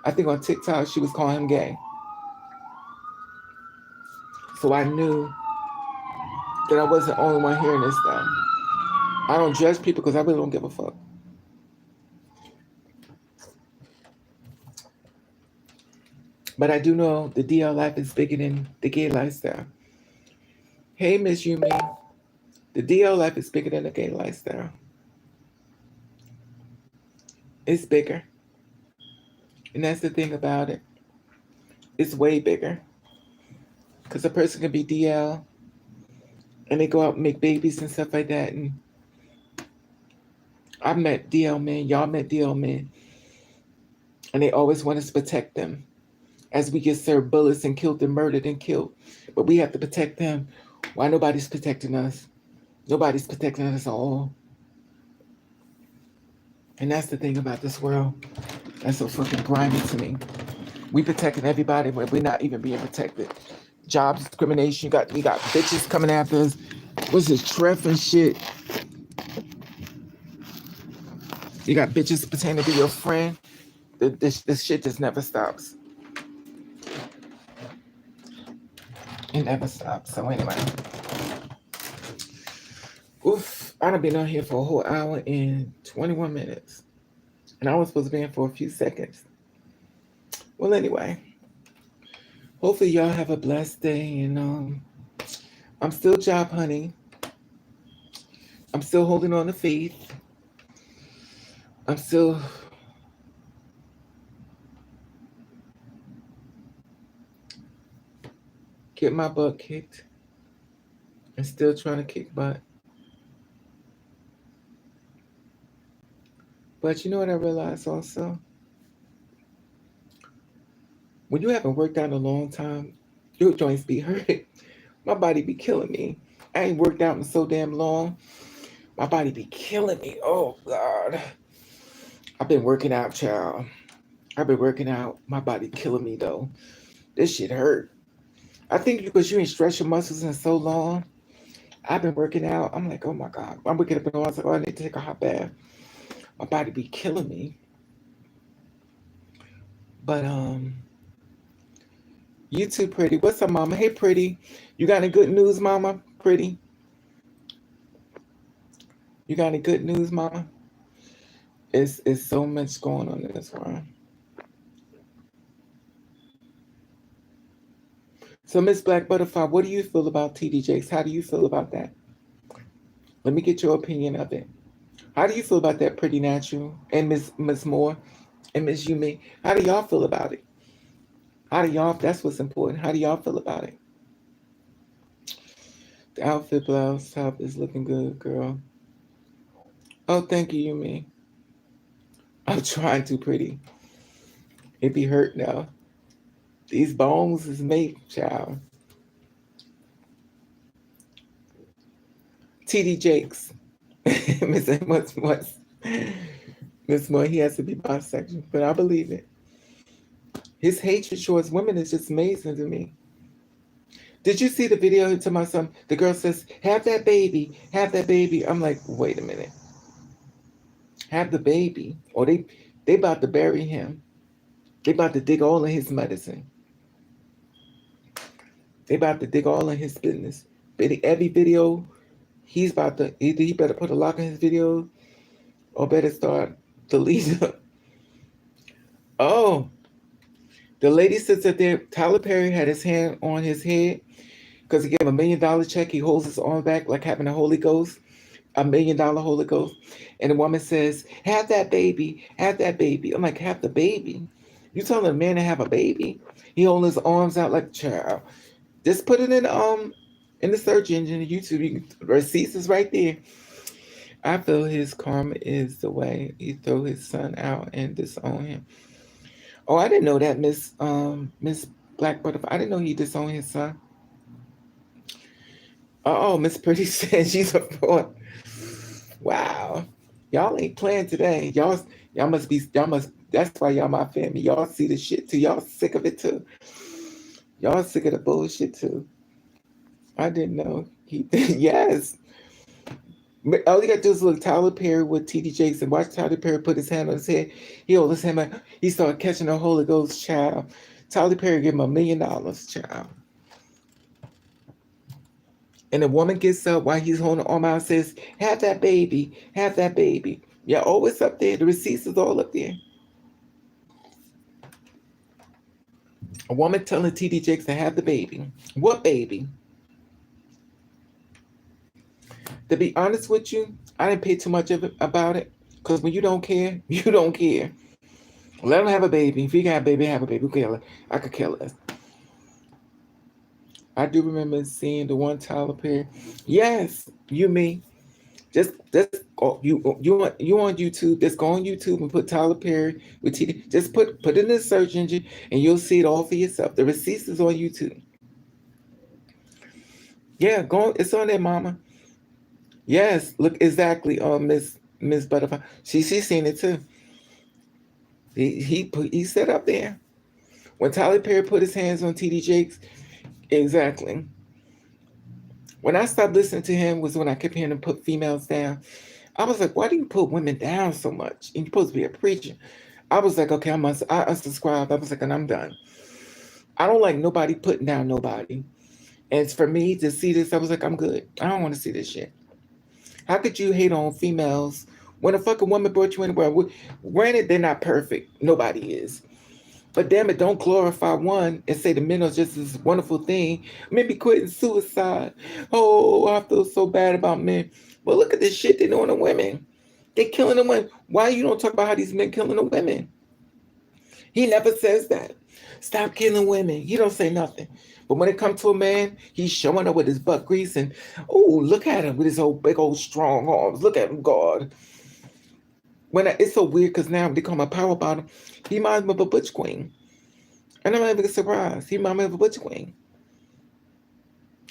A: I think on TikTok she was calling him gay. So I knew that I wasn't the only one hearing this stuff. I don't judge people because I really don't give a fuck. But I do know the DL life is bigger than the gay lifestyle. Hey, Miss Yumi, the DL life is bigger than the gay lifestyle. It's bigger. And that's the thing about it. It's way bigger. Because a person can be DL and they go out and make babies and stuff like that. And I've met DL men, y'all met DL men, and they always want us to protect them as we get served bullets and killed and murdered and killed. But we have to protect them. Why nobody's protecting us? Nobody's protecting us at all. And that's the thing about this world. That's so fucking grimy to me. We protecting everybody when we're not even being protected. Job discrimination. We got bitches coming after us. What's this, Treff and shit? You got bitches pretending to be your friend. This shit just never stops. It never stops. So anyway. Oof. I done been on here for a whole hour and 21 minutes. And I was supposed to be in for a few seconds. Well, anyway. Hopefully y'all have a blessed day. And I'm still job hunting. I'm still holding on to faith. I'm still getting my butt kicked and still trying to kick butt. But you know what I realized also? When you haven't worked out in a long time, your joints be hurt. My body be killing me. I ain't worked out in so damn long. My body be killing me. Oh, God. I've been working out, child. I've been working out. My body killing me, though. This shit hurt. I think because you ain't stretched your muscles in so long. I've been working out. I'm like, oh, my God. I'm waking up in the morning. I was like, oh, I need to take a hot bath. My body be killing me. But, you too, Pretty. What's up, Mama? Hey, Pretty. You got any good news, Mama? Pretty. You got any good news, Mama? It's so much going on in this world. So, Miss Black Butterfly, what do you feel about TD Jakes? How do you feel about that? Let me get your opinion of it. How do you feel about that, Pretty Natural? And Miss Moore and Miss Yumi? How do y'all feel about it? How do y'all, that's what's important. How do y'all feel about it? The outfit blouse top is looking good, girl. Oh, thank you, Yumi. I'm trying to, Pretty. It be hurt now. These bones is made, child. TD Jakes. Miss Moore, he has to be bisexual, but I believe it. His hatred towards women is just amazing to me. Did you see the video to my son? The girl says, have that baby, have that baby. I'm like, wait a minute. Have the baby. Or they about to bury him. They about to dig all in his medicine. They about to dig all in his business. Every video, he's about to, either he better put a lock in his video or better start deleting them. Oh, the lady sits up there. Tyler Perry had his hand on his head because he gave him $1 million check. He holds his arm back like having a Holy Ghost, $1 million Holy Ghost. And the woman says, have that baby, have that baby. I'm like, have the baby? You telling a man to have a baby? He holding his arms out like a child. Just put it in the search engine, YouTube. Receipts is right there. I feel his karma is the way he throw his son out and disown him. Oh, I didn't know that, Miss Black Butterfly. I didn't know he disowned his son. Oh, Miss Pretty said she's a fraud. Wow. Y'all ain't playing today. Y'all must, that's why y'all my family. Y'all see the shit too. Y'all sick of it too. Y'all sick of the bullshit too. I didn't know. Yes. All you got to do is look Tyler Perry with TD Jakes and watch Tyler Perry put his hand on his head. He hold his hand up. He started catching the Holy Ghost, child. Tyler Perry gave him $1 million, child. And the woman gets up while he's holding the arm out and says, have that baby, have that baby. Yeah, always up there. The receipts is all up there. A woman telling TD Jakes to have the baby. What baby? To be honest with you, I didn't pay too much of it about it. Because when you don't care, you don't care. Let him have a baby. If he can have a baby, have a baby. Who cares? I could care less. I do remember seeing the one Tyler Perry. Yes, you me. Just you on YouTube. Just go on YouTube and put Tyler Perry with TD. Just put it in the search engine and you'll see it all for yourself. The receipts is on YouTube. Yeah, go. It's on there, Mama. Yes, look exactly. Miss Butterfly. She's seen it too. He set up there when Tyler Perry put his hands on TD Jakes. Exactly. When I stopped listening to him was when I kept hearing him put females down. I was like, why do you put women down so much? And you're supposed to be a preacher. I was like, okay, I unsubscribed. I was like, and I'm done. I don't like nobody putting down nobody. And it's for me to see this, I was like, I'm good. I don't want to see this shit. How could you hate on females when a fucking woman brought you in the world? Granted, they're not perfect. Nobody is. But damn it, don't glorify one and say the men are just this wonderful thing. Maybe quitting suicide. Oh, I feel so bad about men. But look at this shit they're doing to women. They're killing the women. Why you don't talk about how these men killing the women? He never says that. Stop killing women. He don't say nothing. But when it comes to a man, he's showing up with his butt grease and, oh, look at him with his old big old strong arms. Look at him, God. It's so weird because now they call him a power bottom. He reminds me of a butch queen. And I'm not even surprised. He reminds me of a butch queen.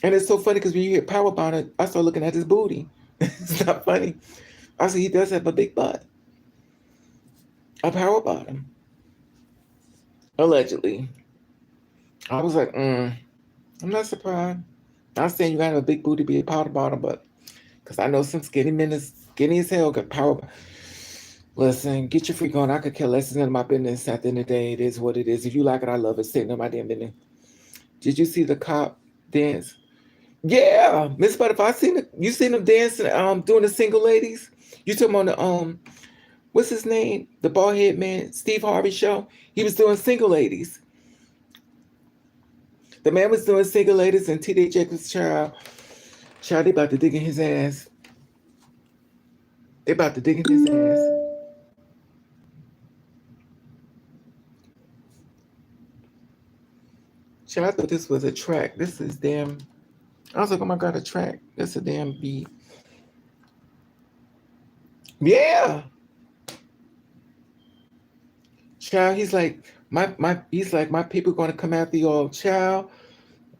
A: And it's so funny because when you hear power bottom, I start looking at his booty. It's not funny. I see he does have a big butt. A power bottom. Allegedly. I was like, I'm not surprised. Not saying you gotta have a big booty to be a power bottom, but because I know some skinny men is skinny as hell got power. Listen, get your freak on. I could care less. It's none of my business. At the end of the day, it is what it is. If you like it, I love it. It's none of my damn business. Did you see the cop dance? Yeah, Miss Butterfly. You seen them dancing, doing the single ladies? You talking about the what's his name? The bald head man, Steve Harvey show. He was doing single ladies. The man was doing single ladies, and T.D. Jacobs' child, they about to dig in his ass. They about to dig in his ass. Child, I thought this was a track. This is damn. I was like, oh my God, a track. That's a damn beat. Yeah. Child, he's like, my people gonna come after y'all. Child,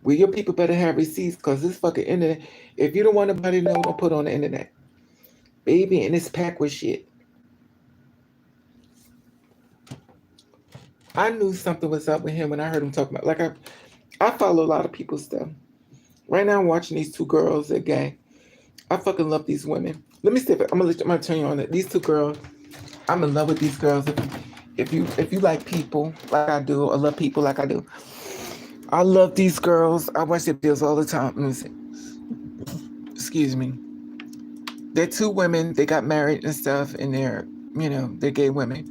A: well, your people better have receipts because this fucking internet, if you don't want nobody to know, don't put it on the internet. Baby, and it's packed with shit. I knew something was up with him when I heard him talk about, like, I follow a lot of people's stuff. Right now I'm watching these two girls, they're gay. I fucking love these women. Let me see if I'm gonna turn you on it. These two girls, I'm in love with these girls. If you like people like I do, or love people like I do, I love these girls. I watch their videos all the time. Let me see. Excuse me. They're two women. They got married and stuff, and they're gay women.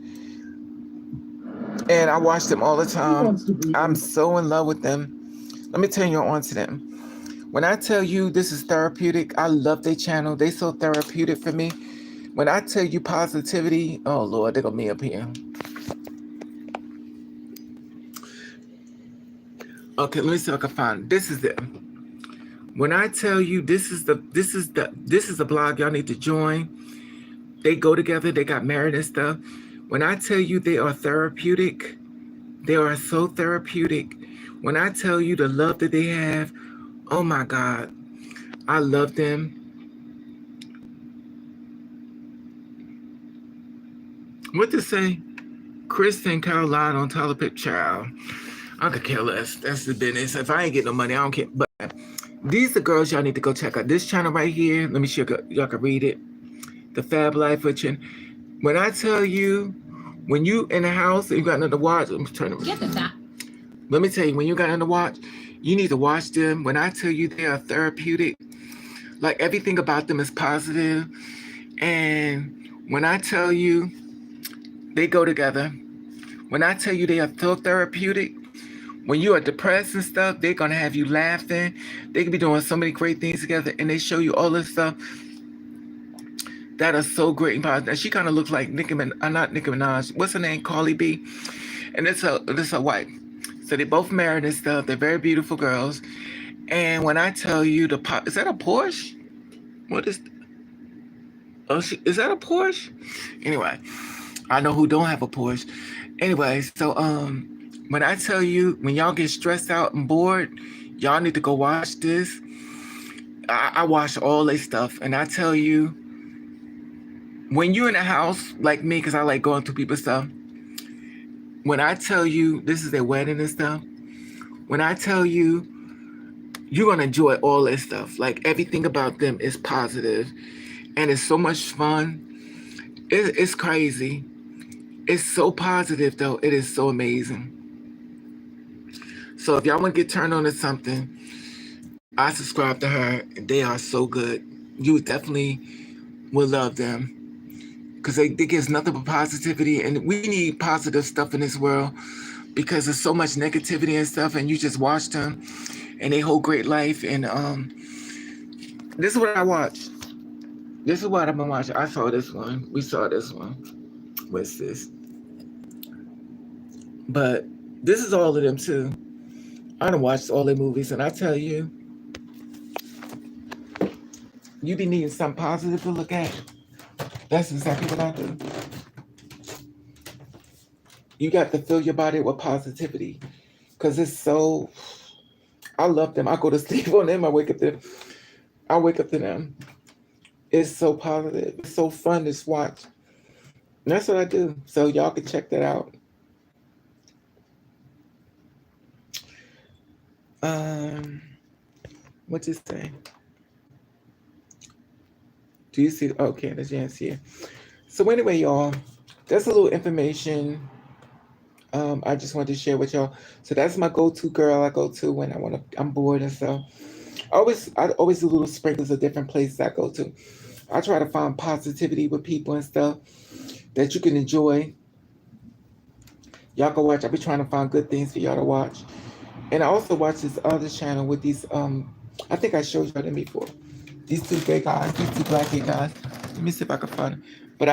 A: And I watch them all the time. I'm so in love with them. Let me turn you on to them. When I tell you this is therapeutic, I love their channel. They so therapeutic for me. When I tell you positivity, oh Lord, they got me up here. Okay, let me see if I can find it. This is it. When I tell you this is a blog y'all need to join. They go together, they got married and stuff. When I tell you they are therapeutic, they are so therapeutic. When I tell you the love that they have, oh my God, I love them. What to say? Kristen Caroline on Tyler Pip Child. I could care less. That's the business. If I ain't getting no money, I don't care. But these are girls y'all need to go check out. This channel right here. Let me show y'all can read it. The Fab Life Witchin. When I tell you, when you in the house and you got nothing to watch, let me turn it. Get that. Let me tell you, when you got nothing to watch, you need to watch them. When I tell you they are therapeutic, like everything about them is positive. And when I tell you they go together, when I tell you they are so therapeutic, When you are depressed and stuff, they're gonna have you laughing. They could be doing so many great things together, and they show you all this stuff that are so great and positive. And she kind of looks like not Nicki Minaj. What's her name? Carly B. And this her wife. So they both married and stuff. They're very beautiful girls. And when I tell you is that a Porsche? What is? Oh, is that a Porsche? Anyway, I know who don't have a Porsche. Anyway, so when I tell you, when y'all get stressed out and bored, y'all need to go watch this. I watch all this stuff, and I tell you, when you're in a house like me, because I like going through people's stuff. When I tell you this is their wedding and stuff, when I tell you, you're gonna enjoy all this stuff. Like everything about them is positive, and it's so much fun. It's crazy. It's so positive though. It is so amazing. So if y'all want to get turned on to something, I subscribe to her. They are so good. You definitely will love them because they give nothing but positivity, and we need positive stuff in this world because there's so much negativity and stuff. And you just watch them, and they hold great life. And this is what I watch. This is what I've been watching. I saw this one. We saw this one. What's this? But this is all of them too. I done watched all their movies, and I tell you, you be needing something positive to look at. That's exactly what I do. You got to fill your body with positivity, because it's so. I love them. I go to sleep on them. I wake up to them. It's so positive. It's so fun to watch. And that's what I do. So y'all can check that out. What you say? Do you see? Okay, the Jan's here. So anyway, y'all, that's a little information. I just wanted to share with y'all. So that's my go-to girl. I go to when I'm bored and stuff. I always do little sprinkles of different places I go to. I try to find positivity with people and stuff that you can enjoy. Y'all go watch. I'll be trying to find good things for y'all to watch. And I also watch this other channel with these, I think I showed y'all them before. These two gay guys, these two black gay guys. Let me see if I can find them. But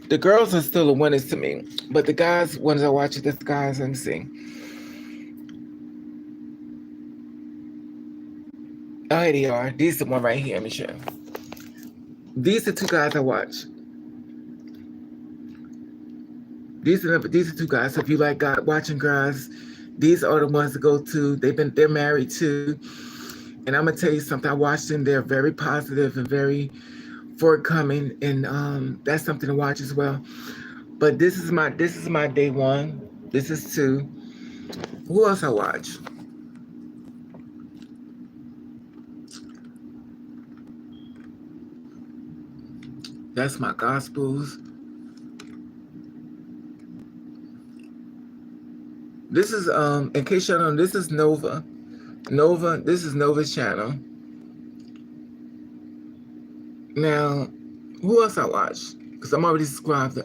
A: the girls are still the winners to me. But the guys, ones I watch, the guys, let me see. Oh, here they are. These are the one right here, Michelle. These are two guys I watch. These are two guys. So if you like watching guys, these are the ones to go to. They're married too. And I'm gonna tell you something. I watched them. They're very positive and very forthcoming, and that's something to watch as well. But this is my day one. This is two. Who else I watch? That's my gospels. This is in case y'all don't know, this is Nova. This is Nova's channel. Now, who else I watch? Because I'm already subscribed to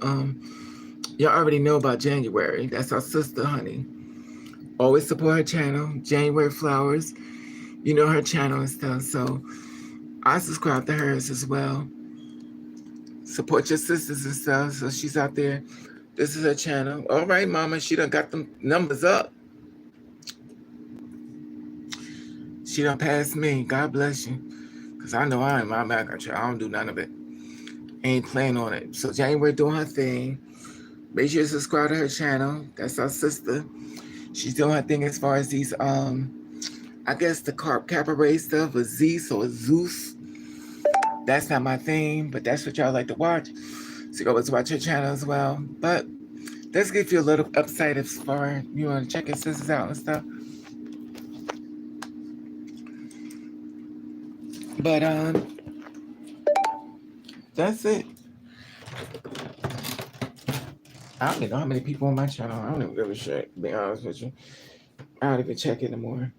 A: y'all already know about January. That's our sister, honey. Always support her channel, January Flowers. You know her channel and stuff. So I subscribe to hers as well. Support your sisters and stuff. So she's out there. This is her channel. All right, mama. She done got them numbers up. She done passed me. God bless you. Because I know I ain't my back. I don't do none of it. Ain't playing on it. So January doing her thing. Make sure you subscribe to her channel. That's our sister. She's doing her thing as far as these, I guess the cabaret stuff with Zeus or Zeus. That's not my thing, but that's what y'all like to watch. So you always watch her channel as well. But let's give you a little upside as far as you want to check your sisters out and stuff. But that's it. I don't even know how many people on my channel. I don't even give a shit, to be honest with you. I don't even check anymore.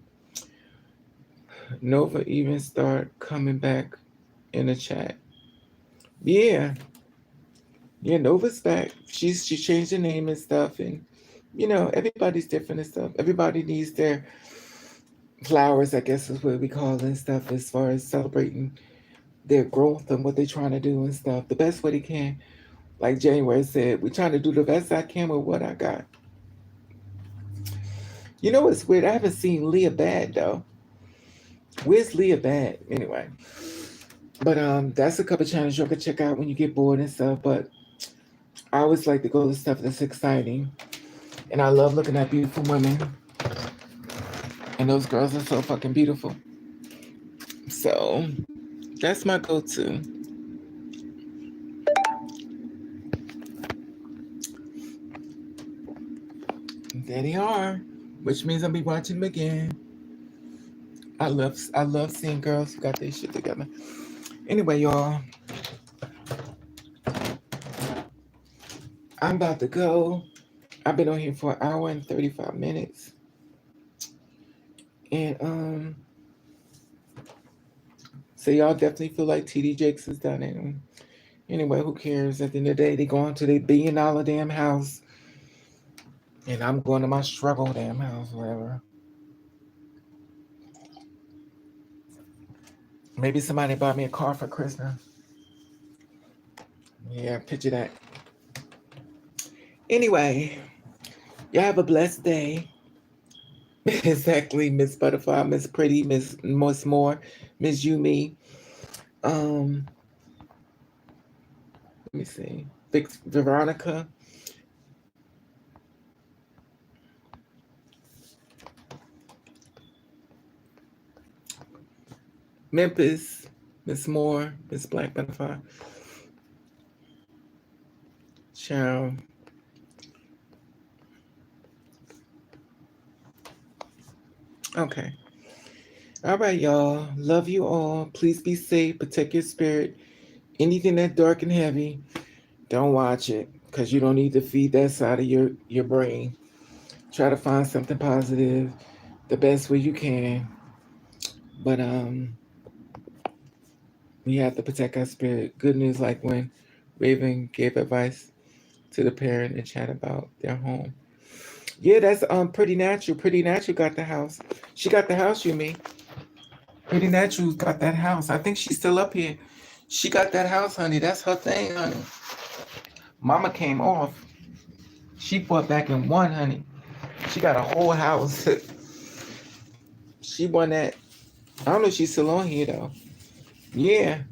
A: Nova even start coming back in the chat. Yeah, Nova's back. She changed her name and stuff, and everybody's different and stuff. Everybody needs their flowers, I guess is what we call it and stuff, as far as celebrating their growth and what they're trying to do and stuff the best way they can. Like January said, we're trying to do the best I can with what I got. You know what's weird? I haven't seen Leah Bad though. Where's Leah Bad anyway? But that's a couple channels you can check out when you get bored and stuff. But I always like to go to stuff that's exciting, and I love looking at beautiful women, and those girls are so fucking beautiful. So that's my go-to. There they are, which means I'll be watching them again. I love seeing girls who got their shit together. Anyway, y'all, I'm about to go. I've been on here for an hour and 35 minutes. And so y'all definitely feel like TD Jakes has done it. And anyway, who cares? At the end of the day, they going to their $1 billion damn house. And I'm going to my struggle damn house, whatever. Maybe somebody bought me a car for Christmas. Yeah, picture that. Anyway, y'all have a blessed day. Exactly, Miss Butterfly, Miss Pretty, Miss Moore, Miss Yumi. Let me see. Veronica. Memphis, Miss Moore, Miss Black Butterfly. Ciao. Okay. All right, y'all. Love you all. Please be safe. Protect your spirit. Anything that's dark and heavy, don't watch it, because you don't need to feed that side of your brain. Try to find something positive the best way you can. But we have to protect our spirit. Good news, like when Raven gave advice to the parent and chat about their home. Yeah, that's Pretty Natural. Pretty Natural got the house. She got the house, you mean? Pretty Natural got that house. I think she's still up here. She got that house, honey. That's her thing, honey. Mama came off. She fought back and won, honey. She got a whole house. She won that. I don't know if she's still on here though. Yeah.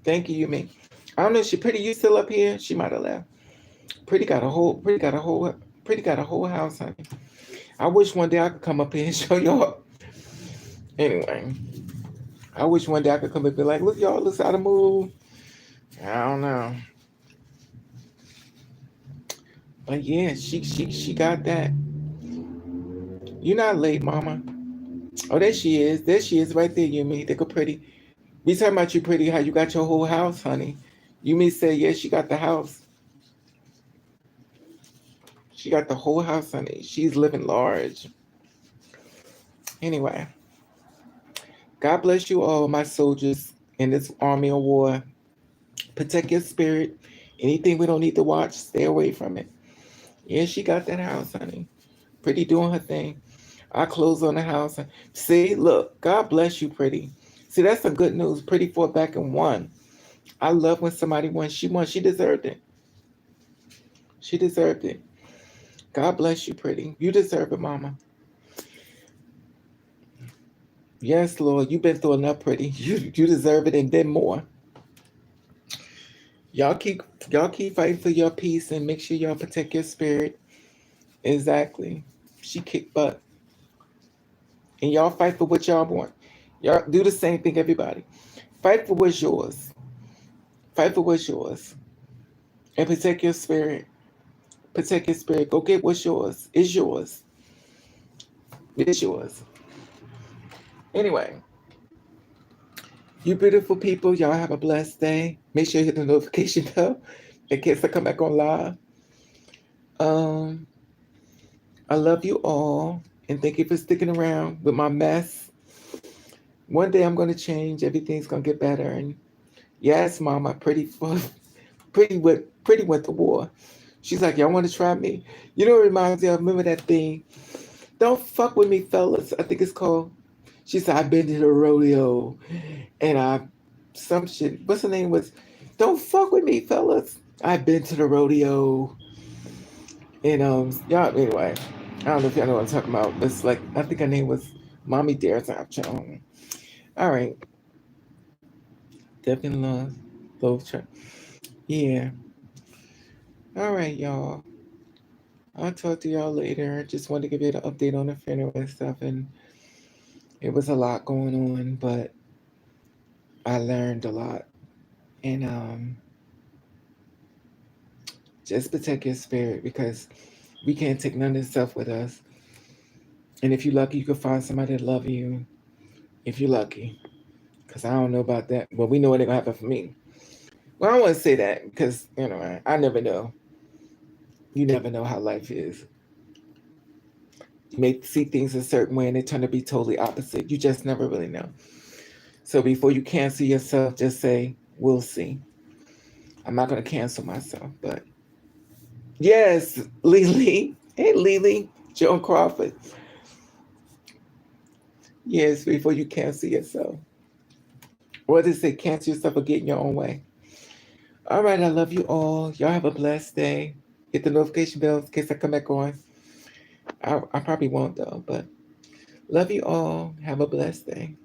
A: Thank you, Yumi. I don't know if she Pretty, you still up here? She might have left. Pretty got a whole house, honey. I wish one day I could come up here and show y'all. Anyway. I wish one day I could come up and be like, look, y'all, look how to move. I don't know. But yeah, she got that. You're not late, mama. Oh, there she is. There she is right there, Yumi. They go Pretty. We talking about you, Pretty, how you got your whole house, honey. Yumi said, yeah, she got the house. She got the whole house, honey. She's living large. Anyway. God bless you all, my soldiers in this army of war. Protect your spirit. Anything we don't need to watch, stay away from it. Yeah, she got that house, honey. Pretty doing her thing. I close on the house. See, look, God bless you, Pretty. See, that's some good news. Pretty fought back and won. I love when somebody won. She won. She deserved it. She deserved it. God bless you, Pretty. You deserve it, mama. Yes, Lord, you've been through enough, Pretty. You deserve it and then more. Y'all keep fighting for your peace and make sure y'all protect your spirit. Exactly. She kicked butt. And y'all fight for what y'all want. Y'all do the same thing, everybody. Fight for what's yours. Fight for what's yours. And protect your spirit. Protect your spirit. Go get what's yours. It's yours. It's yours. Anyway. You beautiful people, y'all have a blessed day. Make sure you hit the notification bell in case I come back on live. I love you all. And thank you for sticking around with my mess. One day I'm going to change. Everything's going to get better. And yes, Mama, Pretty went to war. She's like, y'all want to try me? You know, it reminds me of, remember that thing? Don't fuck with me, fellas. I think it's called. She said, I've been to the rodeo and some shit. What's the name was? Don't fuck with me, fellas. I've been to the rodeo. And y'all, anyway, I don't know if y'all know what I'm talking about, but it's like, I think her name was Mommy Dares Option. All right. Definitely love Chuck. Yeah. All right, y'all. I'll talk to y'all later. Just wanted to give you an update on the funeral and stuff. And it was a lot going on, but I learned a lot. And just protect your spirit because we can't take none of this stuff with us. And if you're lucky, you can find somebody that love you. If you're lucky. Because I don't know about that. Well, we know what ain't going to happen for me. Well, I don't want to say that because, I never know. You never know how life is. You may see things a certain way and they turn to be totally opposite. You just never really know. So before you cancel yourself, just say, we'll see. I'm not going to cancel myself, but yes, Lily. Hey, Lily. Joan Crawford. Yes, before you cancel yourself. Or they say cancel yourself or get in your own way. All right, I love you all. Y'all have a blessed day. Hit the notification bell in case I come back on. I probably won't though, but love you all. Have a blessed day.